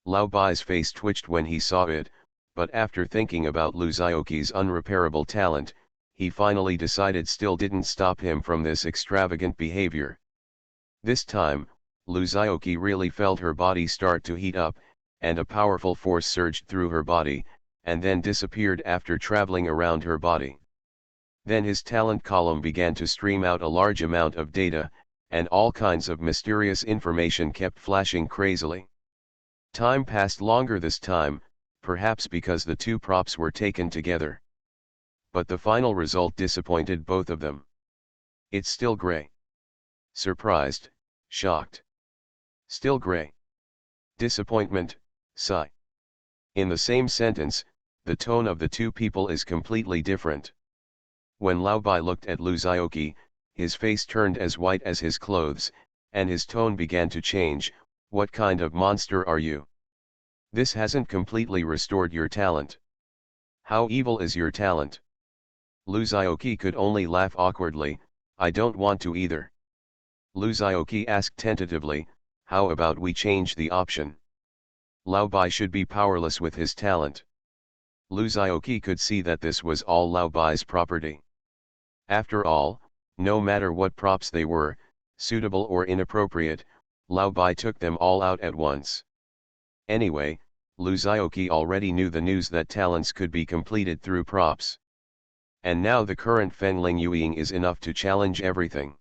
Lao Bai's face twitched when he saw it, but after thinking about Lu Xiaoqi's unrepairable talent, he finally decided still didn't stop him from this extravagant behavior. This time, Lu Xiaoqi really felt her body start to heat up, and a powerful force surged through her body, and then disappeared after traveling around her body. Then his talent column began to stream out a large amount of data, and all kinds of mysterious information kept flashing crazily. Time passed longer this time, perhaps because the two props were taken together. But the final result disappointed both of them. It's still gray. Surprised, shocked. Still gray. Disappointment, sigh. In the same sentence, the tone of the two people is completely different. When Lao Bai looked at Lu Xiaoqi, his face turned as white as his clothes, and his tone began to change. What kind of monster are you? This hasn't completely restored your talent. How evil is your talent? Lu Xiaoqi could only laugh awkwardly. I don't want to either. Lu Xiaoqi asked tentatively, how about we change the option? Lao Bai should be powerless with his talent. Lu Xiaoqi could see that this was all Lao Bai's property. After all, no matter what props they were, suitable or inappropriate, Lao Bai took them all out at once. Anyway, Lu Xiaoqi already knew the news that talents could be completed through props. And now the current Fengling Yueying is enough to challenge everything.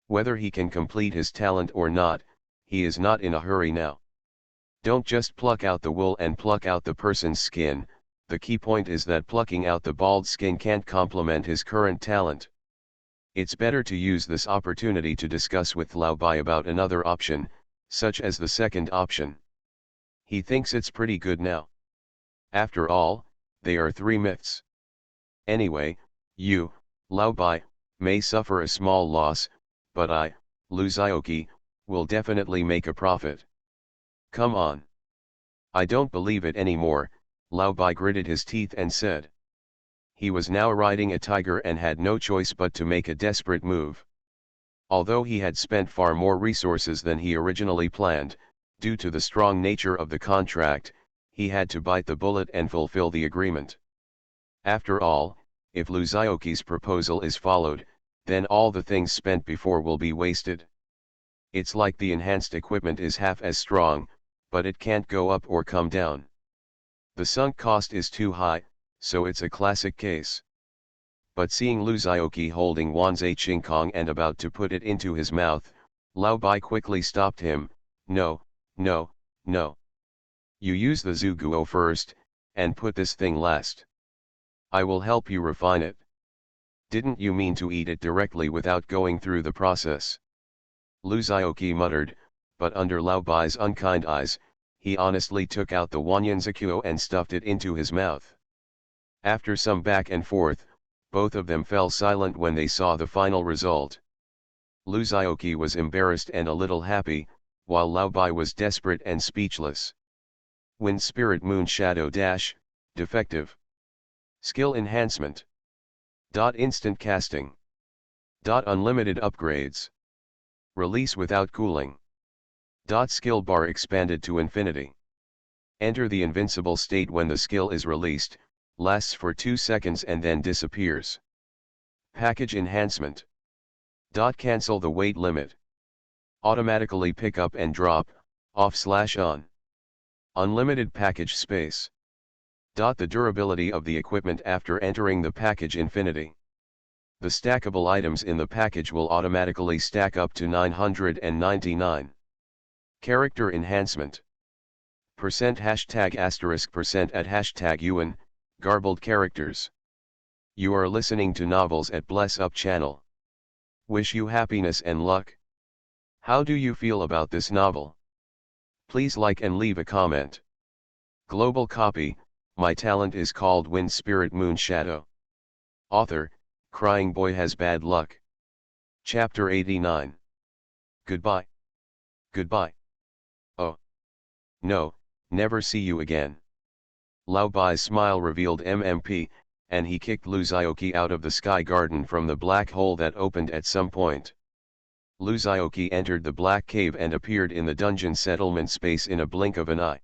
Whether he can complete his talent or not, he is not in a hurry now. Don't just pluck out the wool and pluck out the person's skin. The key point is that plucking out the bald skin can't complement his current talent. It's better to use this opportunity to discuss with Lao Bai about another option, such as the second option. He thinks it's pretty good now. After all, they are 3 myths. Anyway, you, Lao Bai, may suffer a small loss, but I, Lu Zioki, will definitely make a profit. Come on. I don't believe it anymore, Lao Bai gritted his teeth and said. He was now riding a tiger and had no choice but to make a desperate move. Although he had spent far more resources than he originally planned, due to the strong nature of the contract, he had to bite the bullet and fulfill the agreement. After all, if Lu Zioki's proposal is followed, then all the things spent before will be wasted. It's like the enhanced equipment is half as strong, but it can't go up or come down. The sunk cost is too high, so it's a classic case. But seeing Lu Zioki holding Wanzai Qingkong and about to put it into his mouth, Lao Bai quickly stopped him. No, no, no. You use the Zuguo first, and put this thing last. I will help you refine it. Didn't you mean to eat it directly without going through the process? Lu Zioki muttered, but under Lao Bai's unkind eyes, he honestly took out the Wanyanzakuo and stuffed it into his mouth. After some back and forth, both of them fell silent when they saw the final result. Lu Zioki was embarrassed and a little happy, while Lao Bai was desperate and speechless. Wind Spirit Moon Shadow Dash, defective. Skill enhancement. Instant casting. Unlimited upgrades. Release without cooling. Skill bar expanded to infinity. Enter the invincible state when the skill is released, lasts for 2 seconds and then disappears. Package enhancement. Cancel the weight limit. Automatically pick up and drop, off/on. Unlimited package space. The durability of the equipment after entering the package infinity. The stackable items in the package will automatically stack up to 999. Character enhancement. %#% at #yuan, garbled characters. You are listening to novels at Bless Up channel. Wish you happiness and luck. How do you feel about this novel? Please like and leave a comment. Global copy, my talent is called Wind Spirit Moon Shadow. Author, Crying Boy Has Bad Luck. Chapter 89. Goodbye. Goodbye. Oh. No, never see you again. Lao Bai's smile revealed MMP, and he kicked Lu Zioki out of the sky garden from the black hole that opened at some point. Lu Zioki entered the black cave and appeared in the dungeon settlement space in a blink of an eye.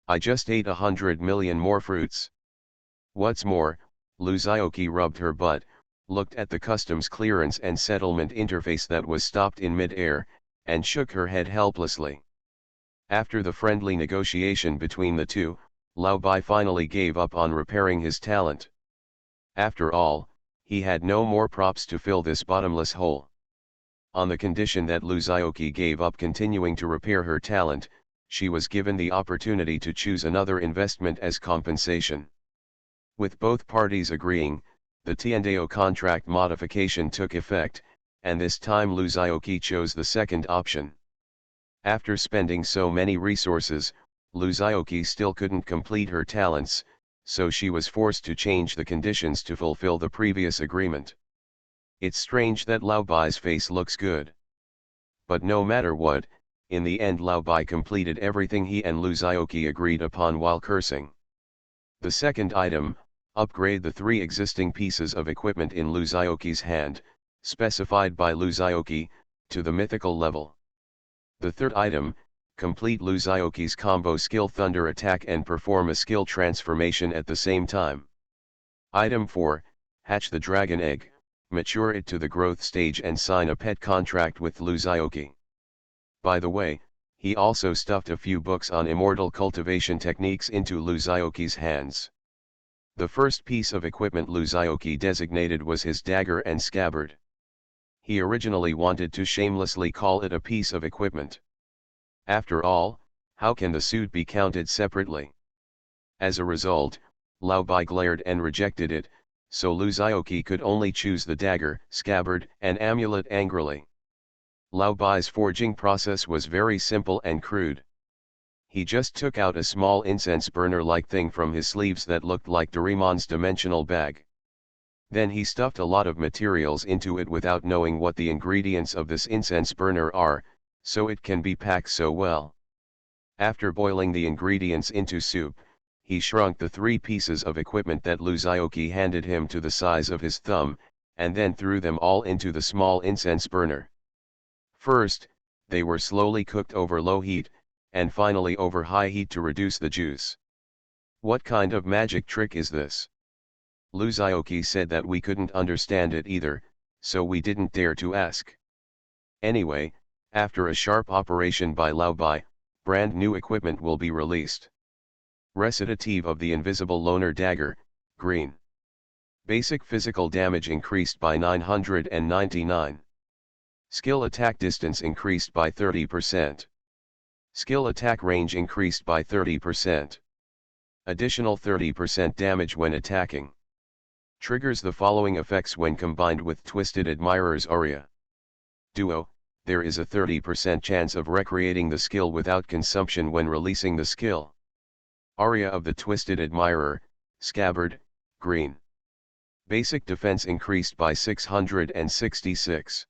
I just ate 100 million more fruits. What's more, Lu Zioki rubbed her butt, looked at the customs clearance and settlement interface that was stopped in mid-air, and shook her head helplessly. After the friendly negotiation between the two, Lao Bai finally gave up on repairing his talent. After all, he had no more props to fill this bottomless hole. On the condition that Lu Zioki gave up continuing to repair her talent, she was given the opportunity to choose another investment as compensation. With both parties agreeing, the Tiandeo contract modification took effect, and this time Lu Zioki chose the second option. After spending so many resources, Lu Zioki still couldn't complete her talents, so she was forced to change the conditions to fulfill the previous agreement. It's strange that Lao Bai's face looks good. But no matter what, in the end Lao Bai completed everything he and Lu Zioki agreed upon while cursing. The second item, upgrade the 3 existing pieces of equipment in Lu Zioki's hand, specified by Lu Zioki, to the mythical level. The third item, complete Lu Zioki's combo skill Thunder Attack and perform a skill transformation at the same time. Item 4, hatch the dragon egg, mature it to the growth stage and sign a pet contract with Lu Zioki. By the way, he also stuffed a few books on immortal cultivation techniques into Lu Zioki's hands. The first piece of equipment Lu Zioki designated was his dagger and scabbard. He originally wanted to shamelessly call it a piece of equipment. After all, how can the suit be counted separately? As a result, Lao Bai glared and rejected it, so Lu Zioki could only choose the dagger, scabbard, and amulet angrily. Lao Bai's forging process was very simple and crude. He just took out a small incense burner-like thing from his sleeves that looked like Doraemon's dimensional bag. Then he stuffed a lot of materials into it without knowing what the ingredients of this incense burner are, so it can be packed so well. After boiling the ingredients into soup, he shrunk the 3 pieces of equipment that Luzaoki handed him to the size of his thumb, and then threw them all into the small incense burner. First, they were slowly cooked over low heat, and finally over high heat to reduce the juice. What kind of magic trick is this? Luzaoki said that we couldn't understand it either, so we didn't dare to ask. Anyway, after a sharp operation by Laobai, brand new equipment will be released. Recitative of the Invisible Loner Dagger, green. Basic physical damage increased by 999. Skill attack distance increased by 30%. Skill attack range increased by 30%. Additional 30% damage when attacking. Triggers the following effects when combined with Twisted Admirer's aria. Duo, there is a 30% chance of recreating the skill without consumption when releasing the skill. Aria of the Twisted Admirer, Scabbard, green. Basic defense increased by 666.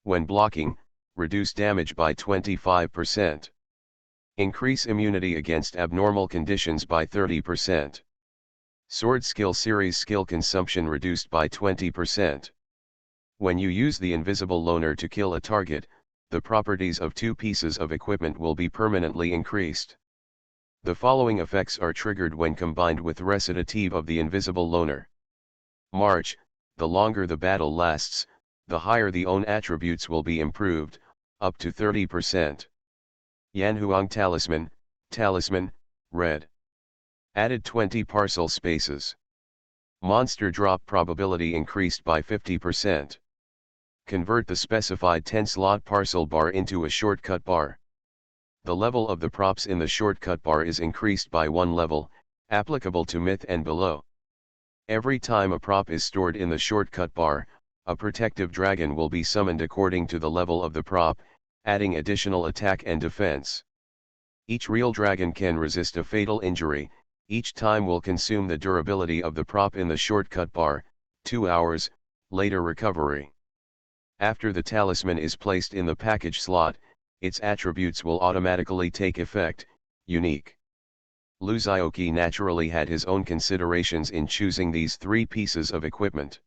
When blocking, reduce damage by 25%. Increase immunity against abnormal conditions by 30%. Sword Skill Series skill consumption reduced by 20%. When you use the Invisible Loner to kill a target, the properties of 2 pieces of equipment will be permanently increased. The following effects are triggered when combined with Recitative of the Invisible Loner. March, the longer the battle lasts, the higher the own attributes will be improved, up to 30%. Yanhuang Talisman, red. Added 20 parcel spaces. Monster drop probability increased by 50%. Convert the specified 10-slot parcel bar into a shortcut bar. The level of the props in the shortcut bar is increased by 1 level, applicable to myth and below. Every time a prop is stored in the shortcut bar, a protective dragon will be summoned according to the level of the prop, adding additional attack and defense. Each real dragon can resist a fatal injury. Each time will consume the durability of the prop in the shortcut bar, 2 hours, later recovery. After the talisman is placed in the package slot, its attributes will automatically take effect, unique. Luzaoki naturally had his own considerations in choosing these 3 pieces of equipment.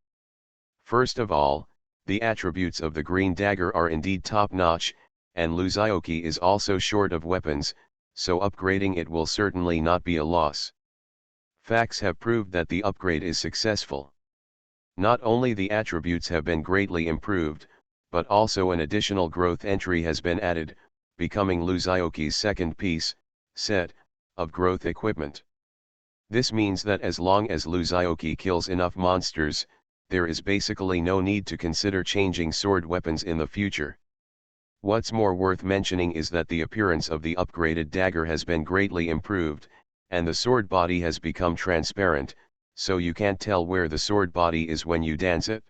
First of all, the attributes of the green dagger are indeed top-notch, and Luzaoki is also short of weapons, so upgrading it will certainly not be a loss. Facts have proved that the upgrade is successful. Not only the attributes have been greatly improved, but also an additional growth entry has been added, becoming Luzaoki's second piece, set, of growth equipment. This means that as long as Luzaoki kills enough monsters, there is basically no need to consider changing sword weapons in the future. What's more worth mentioning is that the appearance of the upgraded dagger has been greatly improved, and the sword body has become transparent, so you can't tell where the sword body is when you dance it.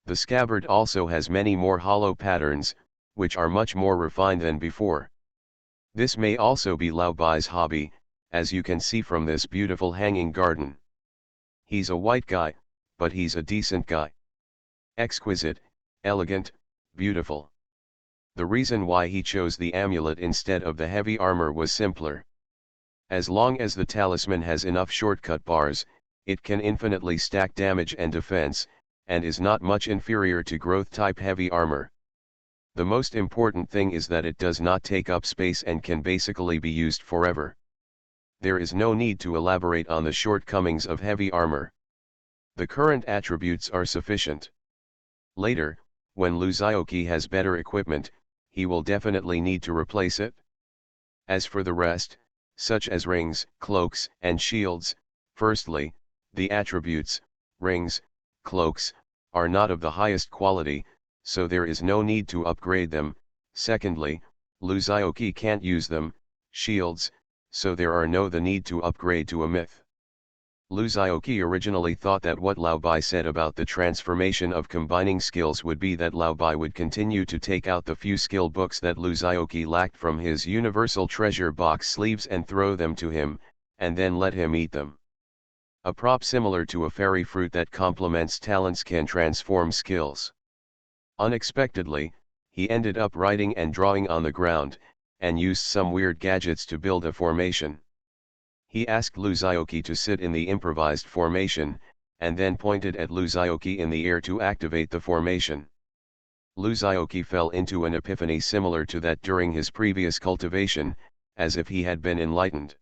The scabbard also has many more hollow patterns, which are much more refined than before. This may also be Laobai's hobby, as you can see from this beautiful hanging garden. He's a white guy, but he's a decent guy. Exquisite, elegant, beautiful. The reason why he chose the amulet instead of the heavy armor was simpler. As long as the talisman has enough shortcut bars, it can infinitely stack damage and defense, and is not much inferior to growth-type heavy armor. The most important thing is that it does not take up space and can basically be used forever. There is no need to elaborate on the shortcomings of heavy armor. The current attributes are sufficient. Later, when Luzaoki has better equipment, he will definitely need to replace it. As for the rest, such as rings, cloaks, and shields, firstly, the attributes, rings, cloaks, are not of the highest quality, so there is no need to upgrade them. Secondly, Luzaoki can't use them, shields, so there are no the need to upgrade to a myth. Lu Zhaoqi originally thought that what Lao Bai said about the transformation of combining skills would be that Lao Bai would continue to take out the few skill books that Lu Zhaoqi lacked from his universal treasure box sleeves and throw them to him, and then let him eat them. A prop similar to a fairy fruit that complements talents can transform skills. Unexpectedly, he ended up writing and drawing on the ground, and used some weird gadgets to build a formation. He asked Lu Zhaoqi to sit in the improvised formation, and then pointed at Lu Zhaoqi in the air to activate the formation. Lu Zhaoqi fell into an epiphany similar to that during his previous cultivation, as if he had been enlightened.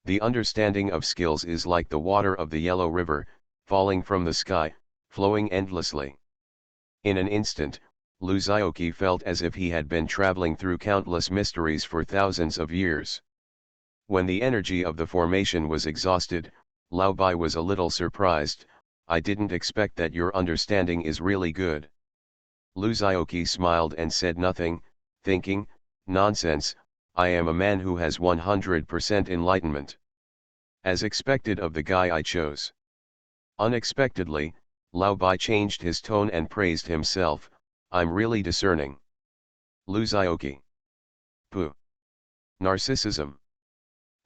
The understanding of skills is like the water of the Yellow River, falling from the sky, flowing endlessly. In an instant, Lu Zhaoqi felt as if he had been traveling through countless mysteries for thousands of years. When the energy of the formation was exhausted, Lao Bai was a little surprised. "I didn't expect that your understanding is really good." Lu Zhaoqi smiled and said nothing, thinking, "Nonsense, I am a man who has 100% enlightenment." As expected of the guy I chose. Unexpectedly, Lao Bai changed his tone and praised himself, "I'm really discerning." Lu Zhaoqi. Puh. Narcissism.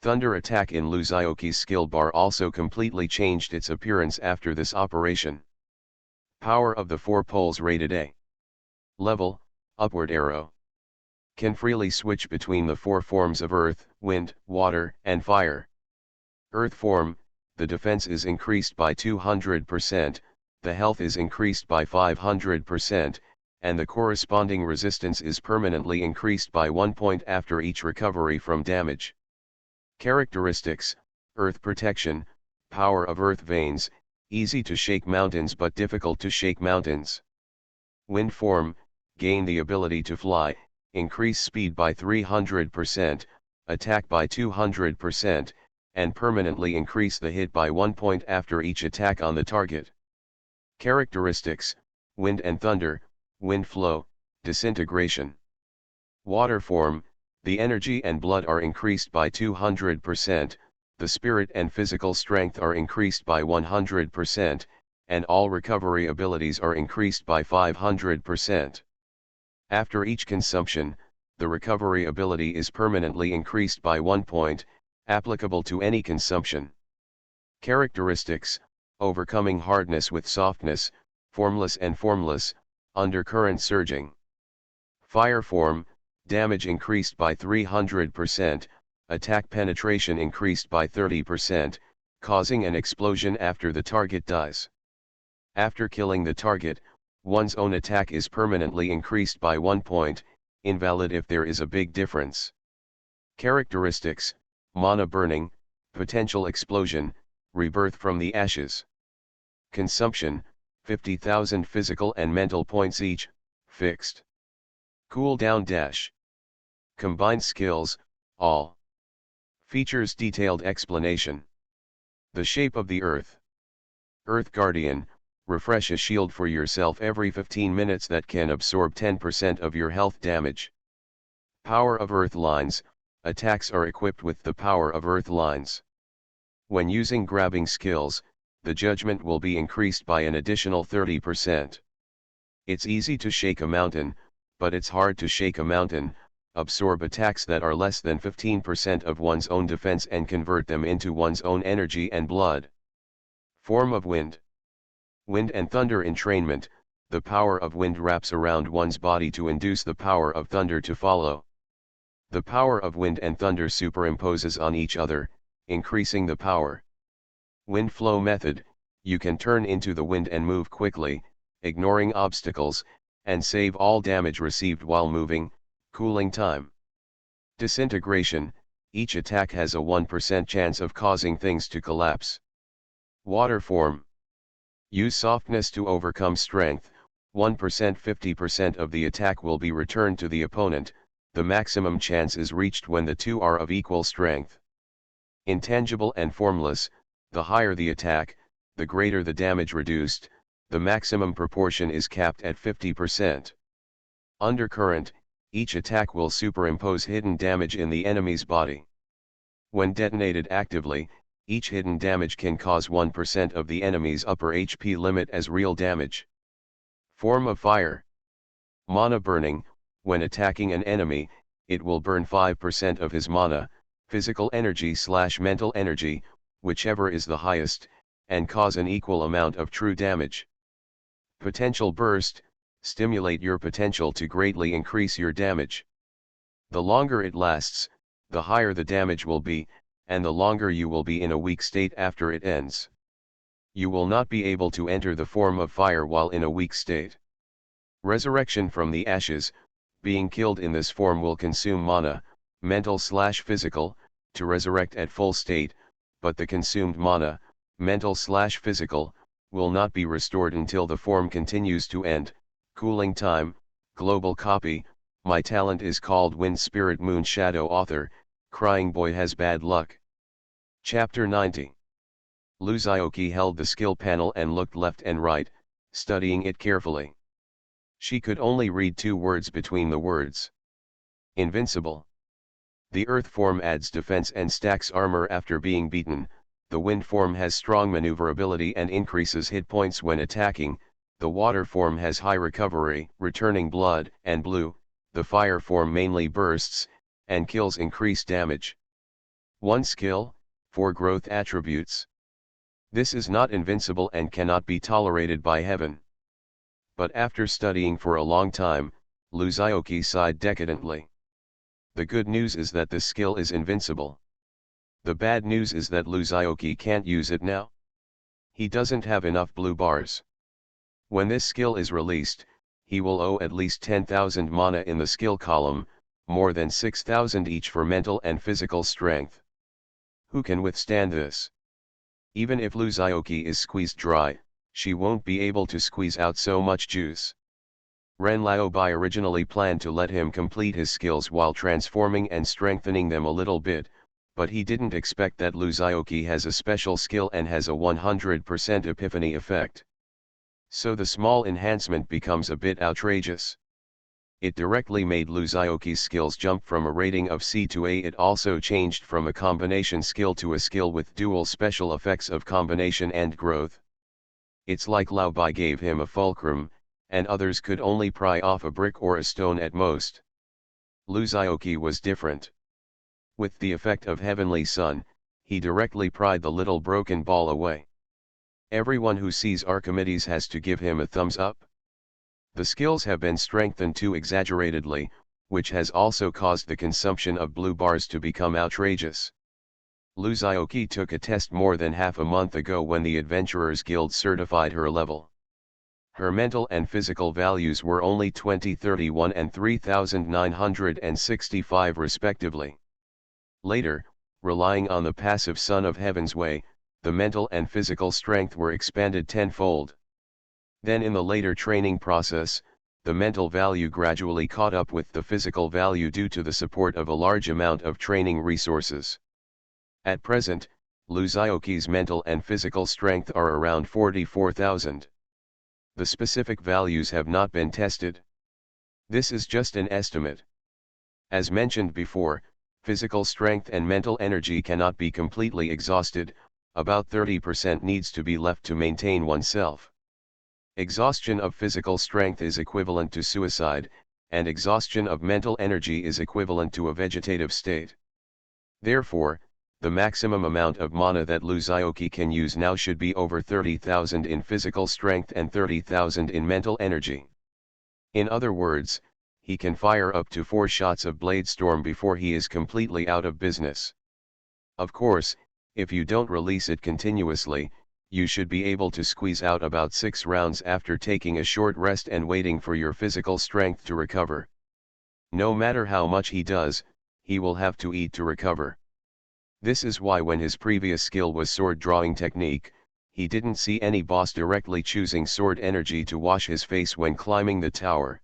Thunder attack in Lu Zhaoqi's skill bar also completely changed its appearance after this operation. Power of the 4 poles rated A. Level, upward arrow. Can freely switch between the 4 forms of earth, wind, water, and fire. Earth form, the defense is increased by 200%, the health is increased by 500%, and the corresponding resistance is permanently increased by 1 point after each recovery from damage. Characteristics: Earth protection, power of earth veins, easy to shake mountains but difficult to shake mountains. Wind form, gain the ability to fly, increase speed by 300%, attack by 200%, and permanently increase the hit by 1 point after each attack on the target. Characteristics: Wind and thunder, wind flow, disintegration. Water form, the energy and blood are increased by 200%, the spirit and physical strength are increased by 100%, and all recovery abilities are increased by 500%. After each consumption, the recovery ability is permanently increased by 1 point, applicable to any consumption. Characteristics: overcoming hardness with softness, formless and formless, undercurrent surging. Fire form, damage increased by 300%, attack penetration increased by 30%, causing an explosion after the target dies. After killing the target, one's own attack is permanently increased by 1 point, invalid if there is a big difference. Characteristics: mana burning, potential explosion, rebirth from the ashes. Consumption, 50,000 physical and mental points each, fixed. Cooldown dash. Combined skills, all. Features detailed explanation. The shape of the earth. Earth Guardian, refresh a shield for yourself every 15 minutes that can absorb 10% of your health damage. Power of earth lines, attacks are equipped with the power of earth lines. When using grabbing skills, the judgment will be increased by an additional 30%. It's easy to shake a mountain, but it's hard to shake a mountain. Absorb attacks that are less than 15% of one's own defense and convert them into one's own energy and blood. Form of wind. Wind and thunder entrainment, the power of wind wraps around one's body to induce the power of thunder to follow. The power of wind and thunder superimposes on each other, increasing the power. Wind flow method, you can turn into the wind and move quickly, ignoring obstacles, and save all damage received while moving. Cooling time. Disintegration, each attack has a 1% chance of causing things to collapse. Water form. Use softness to overcome strength, 1% 50% of the attack will be returned to the opponent, the maximum chance is reached when the two are of equal strength. Intangible and formless, the higher the attack, the greater the damage reduced, the maximum proportion is capped at 50%. Undercurrent, each attack will superimpose hidden damage in the enemy's body. When detonated actively, Each hidden damage can cause 1% of the enemy's upper HP limit as real damage. Form of fire. Mana burning. When attacking an enemy, it will burn 5% of his mana, physical energy/mental energy, whichever is the highest, and cause an equal amount of true damage. Potential burst. Stimulate your potential to greatly increase your damage. The longer it lasts, the higher the damage will be, and the longer you will be in a weak state after it ends. You will not be able to enter the form of fire while in a weak state. Resurrection from the ashes. Being killed in this form will consume mana, mental/physical, to resurrect at full state, but the consumed mana, mental/physical, will not be restored until the form continues to end. Cooling time. Global copy. My talent is called Wind Spirit Moon Shadow. Author, Crying Boy has bad luck. Chapter 90. Luzaoki held the skill panel and looked left and right, studying it carefully. She could only read 2 words between the words. Invincible. The earth form adds defense and stacks armor after being beaten. The wind form has strong maneuverability and increases hit points when attacking. The water form has high recovery, returning blood, and blue. The fire form mainly bursts, and kills increase damage. 1 skill, 4 growth attributes. This is not invincible and cannot be tolerated by heaven. But after studying for a long time, Luzaoki sighed decadently. The good news is that this skill is invincible. The bad news is that Luzaoki can't use it now. He doesn't have enough blue bars. When this skill is released, he will owe at least 10,000 mana in the skill column, more than 6,000 each for mental and physical strength. Who can withstand this? Even if Luzaoki is squeezed dry, she won't be able to squeeze out so much juice. Ren Laobai originally planned to let him complete his skills while transforming and strengthening them a little bit, but he didn't expect that Luzaoki has a special skill and has a 100% epiphany effect. So the small enhancement becomes a bit outrageous. It directly made Luzaoki's skills jump from a rating of C to A. It also changed from a combination skill to a skill with dual special effects of combination and growth. It's like Laobai gave him a fulcrum, and others could only pry off a brick or a stone at most. Luzaoki was different. With the effect of Heavenly Sun, he directly pried the little broken ball away. Everyone who sees Archimedes has to give him a thumbs up. The skills have been strengthened too exaggeratedly, which has also caused the consumption of blue bars to become outrageous. Luzaoki took a test more than half a month ago when the Adventurers Guild certified her level. Her mental and physical values were only 2031 and 3965 respectively. Later, relying on the passive Son of Heaven's Way, the mental and physical strength were expanded tenfold. Then in the later training process, the mental value gradually caught up with the physical value due to the support of a large amount of training resources. At present, Luzaoki's mental and physical strength are around 44,000. The specific values have not been tested. This is just an estimate. As mentioned before, physical strength and mental energy cannot be completely exhausted. About 30% needs to be left to maintain oneself. Exhaustion of physical strength is equivalent to suicide, and exhaustion of mental energy is equivalent to a vegetative state. Therefore, the maximum amount of mana that Luzaoki can use now should be over 30,000 in physical strength and 30,000 in mental energy. In other words, he can fire up to 4 shots of Blade Storm before he is completely out of business. Of course, if you don't release it continuously, you should be able to squeeze out about 6 rounds after taking a short rest and waiting for your physical strength to recover. No matter how much he does, he will have to eat to recover. This is why when his previous skill was sword drawing technique, he didn't see any boss directly choosing sword energy to wash his face when climbing the tower.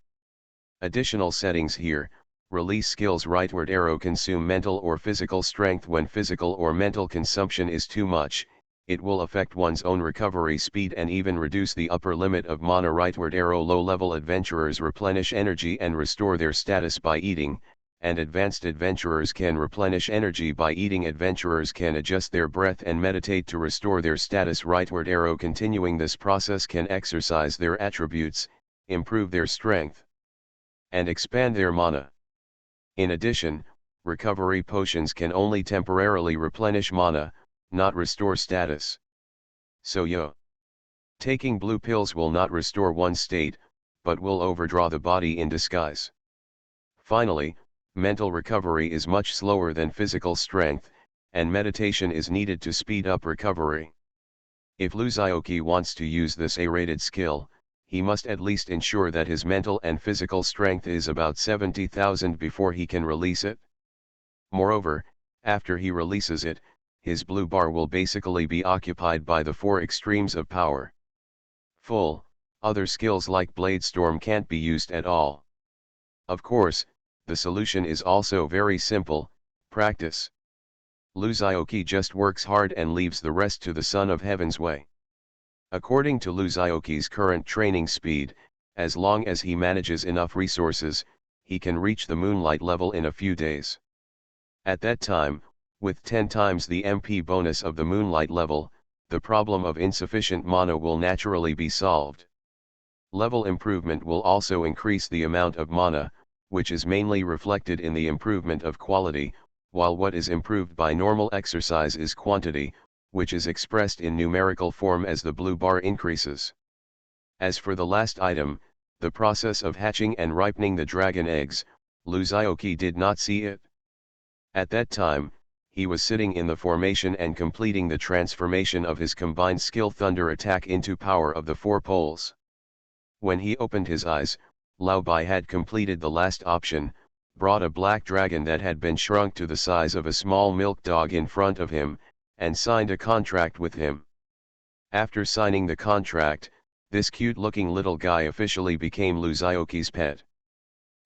Additional settings here. Release skills. Rightward arrow. Consume mental or physical strength. When physical or mental consumption is too much, it will affect one's own recovery speed and even reduce the upper limit of mana. Rightward arrow. Low level adventurers replenish energy and restore their status by eating, and advanced adventurers can replenish energy by eating. Adventurers can adjust their breath and meditate to restore their status. Rightward arrow. Continuing this process can exercise their attributes, improve their strength, and expand their mana. In addition, recovery potions can only temporarily replenish mana, not restore status. So taking blue pills will not restore one's state, but will overdraw the body in disguise. Finally, mental recovery is much slower than physical strength, and meditation is needed to speed up recovery. If Luzaoki wants to use this A-rated skill, he must at least ensure that his mental and physical strength is about 70,000 before he can release it. Moreover, after he releases it, his blue bar will basically be occupied by the four extremes of power. Other skills like Blade Storm can't be used at all. Of course, the solution is also very simple: practice. Luzaoki just works hard and leaves the rest to the Son of Heaven's way. According to Luzaoki's current training speed, as long as he manages enough resources, he can reach the Moonlight level in a few days. At that time, with 10 times the MP bonus of the Moonlight level, the problem of insufficient mana will naturally be solved. Level improvement will also increase the amount of mana, which is mainly reflected in the improvement of quality, while what is improved by normal exercise is quantity, which is expressed in numerical form as the blue bar increases. As for the last item, the process of hatching and ripening the dragon eggs, Luzaoki did not see it. At that time, he was sitting in the formation and completing the transformation of his combined skill Thunder Attack into Power of the Four Poles. When he opened his eyes, Lao Bai had completed the last option, brought a black dragon that had been shrunk to the size of a small milk dog in front of him, and signed a contract with him. After signing the contract, this cute-looking little guy officially became Luzaoki's pet.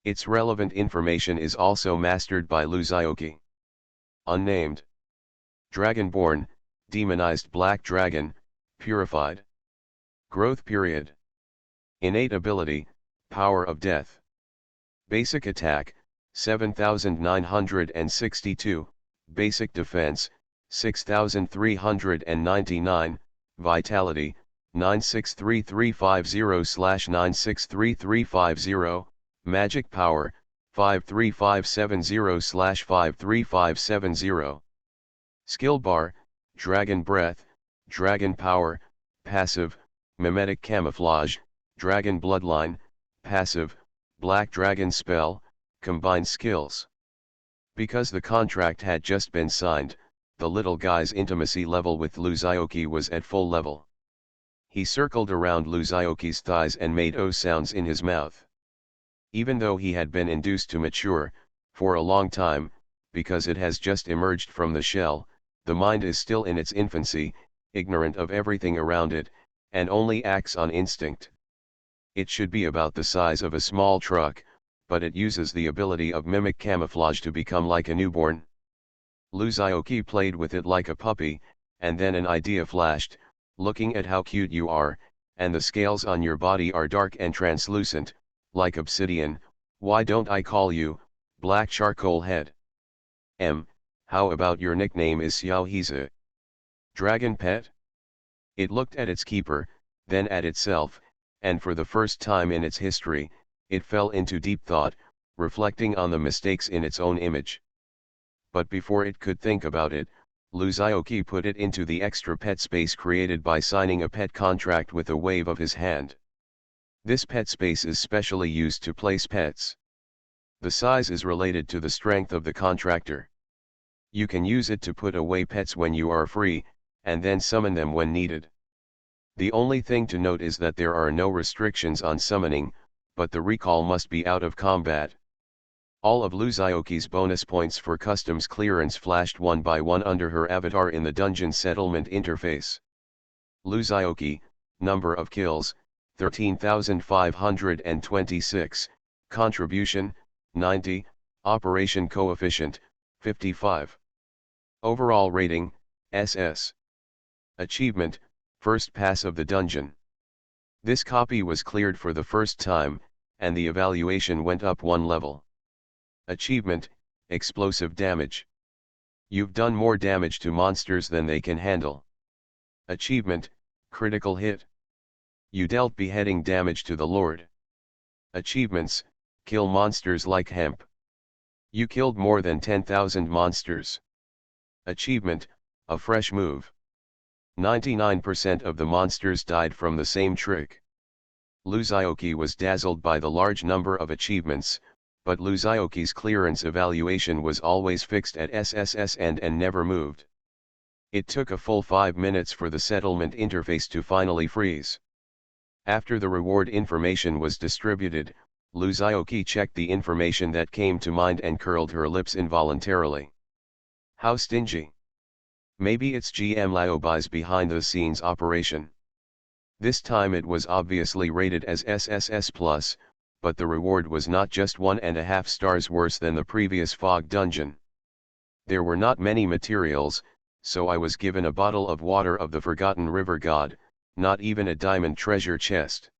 Its relevant information is also mastered by Luzaoki. Unnamed. Dragonborn, demonized black dragon, purified. Growth period. Innate ability, Power of Death. Basic attack, 7,962, basic defense, 6,399, vitality, 963350/963350, magic power, 53570/53570. Skill bar, Dragon Breath, Dragon Power, passive, Mimetic Camouflage, Dragon Bloodline, passive, Black Dragon Spell, combined skills. Because the contract had just been signed, the little guy's intimacy level with Luzaoki was at full level. He circled around Luzaoki's thighs and made O sounds in his mouth. Even though he had been induced to mature, for a long time, because it has just emerged from the shell, the mind is still in its infancy, ignorant of everything around it, and only acts on instinct. It should be about the size of a small truck, but it uses the ability of mimic camouflage to become like a newborn. Luzaoki played with it like a puppy, and then an idea flashed: looking at how cute you are, and the scales on your body are dark and translucent, like obsidian, why don't I call you, Black Charcoal Head? How about your nickname is Xiaohizi? Dragon Pet? It looked at its keeper, then at itself, and for the first time in its history, it fell into deep thought, reflecting on the mistakes in its own image. But before it could think about it, Luzaoki put it into the extra pet space created by signing a pet contract with a wave of his hand. This pet space is specially used to place pets. The size is related to the strength of the contractor. You can use it to put away pets when you are free, and then summon them when needed. The only thing to note is that there are no restrictions on summoning, but the recall must be out of combat. All of Luzaoki's bonus points for customs clearance flashed one by one under her avatar in the dungeon settlement interface. Luzaoki, number of kills, 13,526, contribution, 90, operation coefficient, 55. Overall rating, SS. Achievement, first pass of the dungeon. This copy was cleared for the first time, and the evaluation went up one level. Achievement, explosive damage. You've done more damage to monsters than they can handle. Achievement, critical hit. You dealt beheading damage to the Lord. Achievements, kill monsters like hemp. You killed more than 10,000 monsters. Achievement, a fresh move. 99% of the monsters died from the same trick. Luzioki was dazzled by the large number of achievements, but Luzioki's clearance evaluation was always fixed at SSS and never moved. It took a full 5 minutes for the settlement interface to finally freeze. After the reward information was distributed, Luzioki checked the information that came to mind and curled her lips involuntarily. How stingy. Maybe it's GM Liobai's behind-the-scenes operation. This time it was obviously rated as SSS+, but the reward was not just 1.5 stars worse than the previous fog dungeon. There were not many materials, so I was given a bottle of water of the Forgotten River God, not even a diamond treasure chest.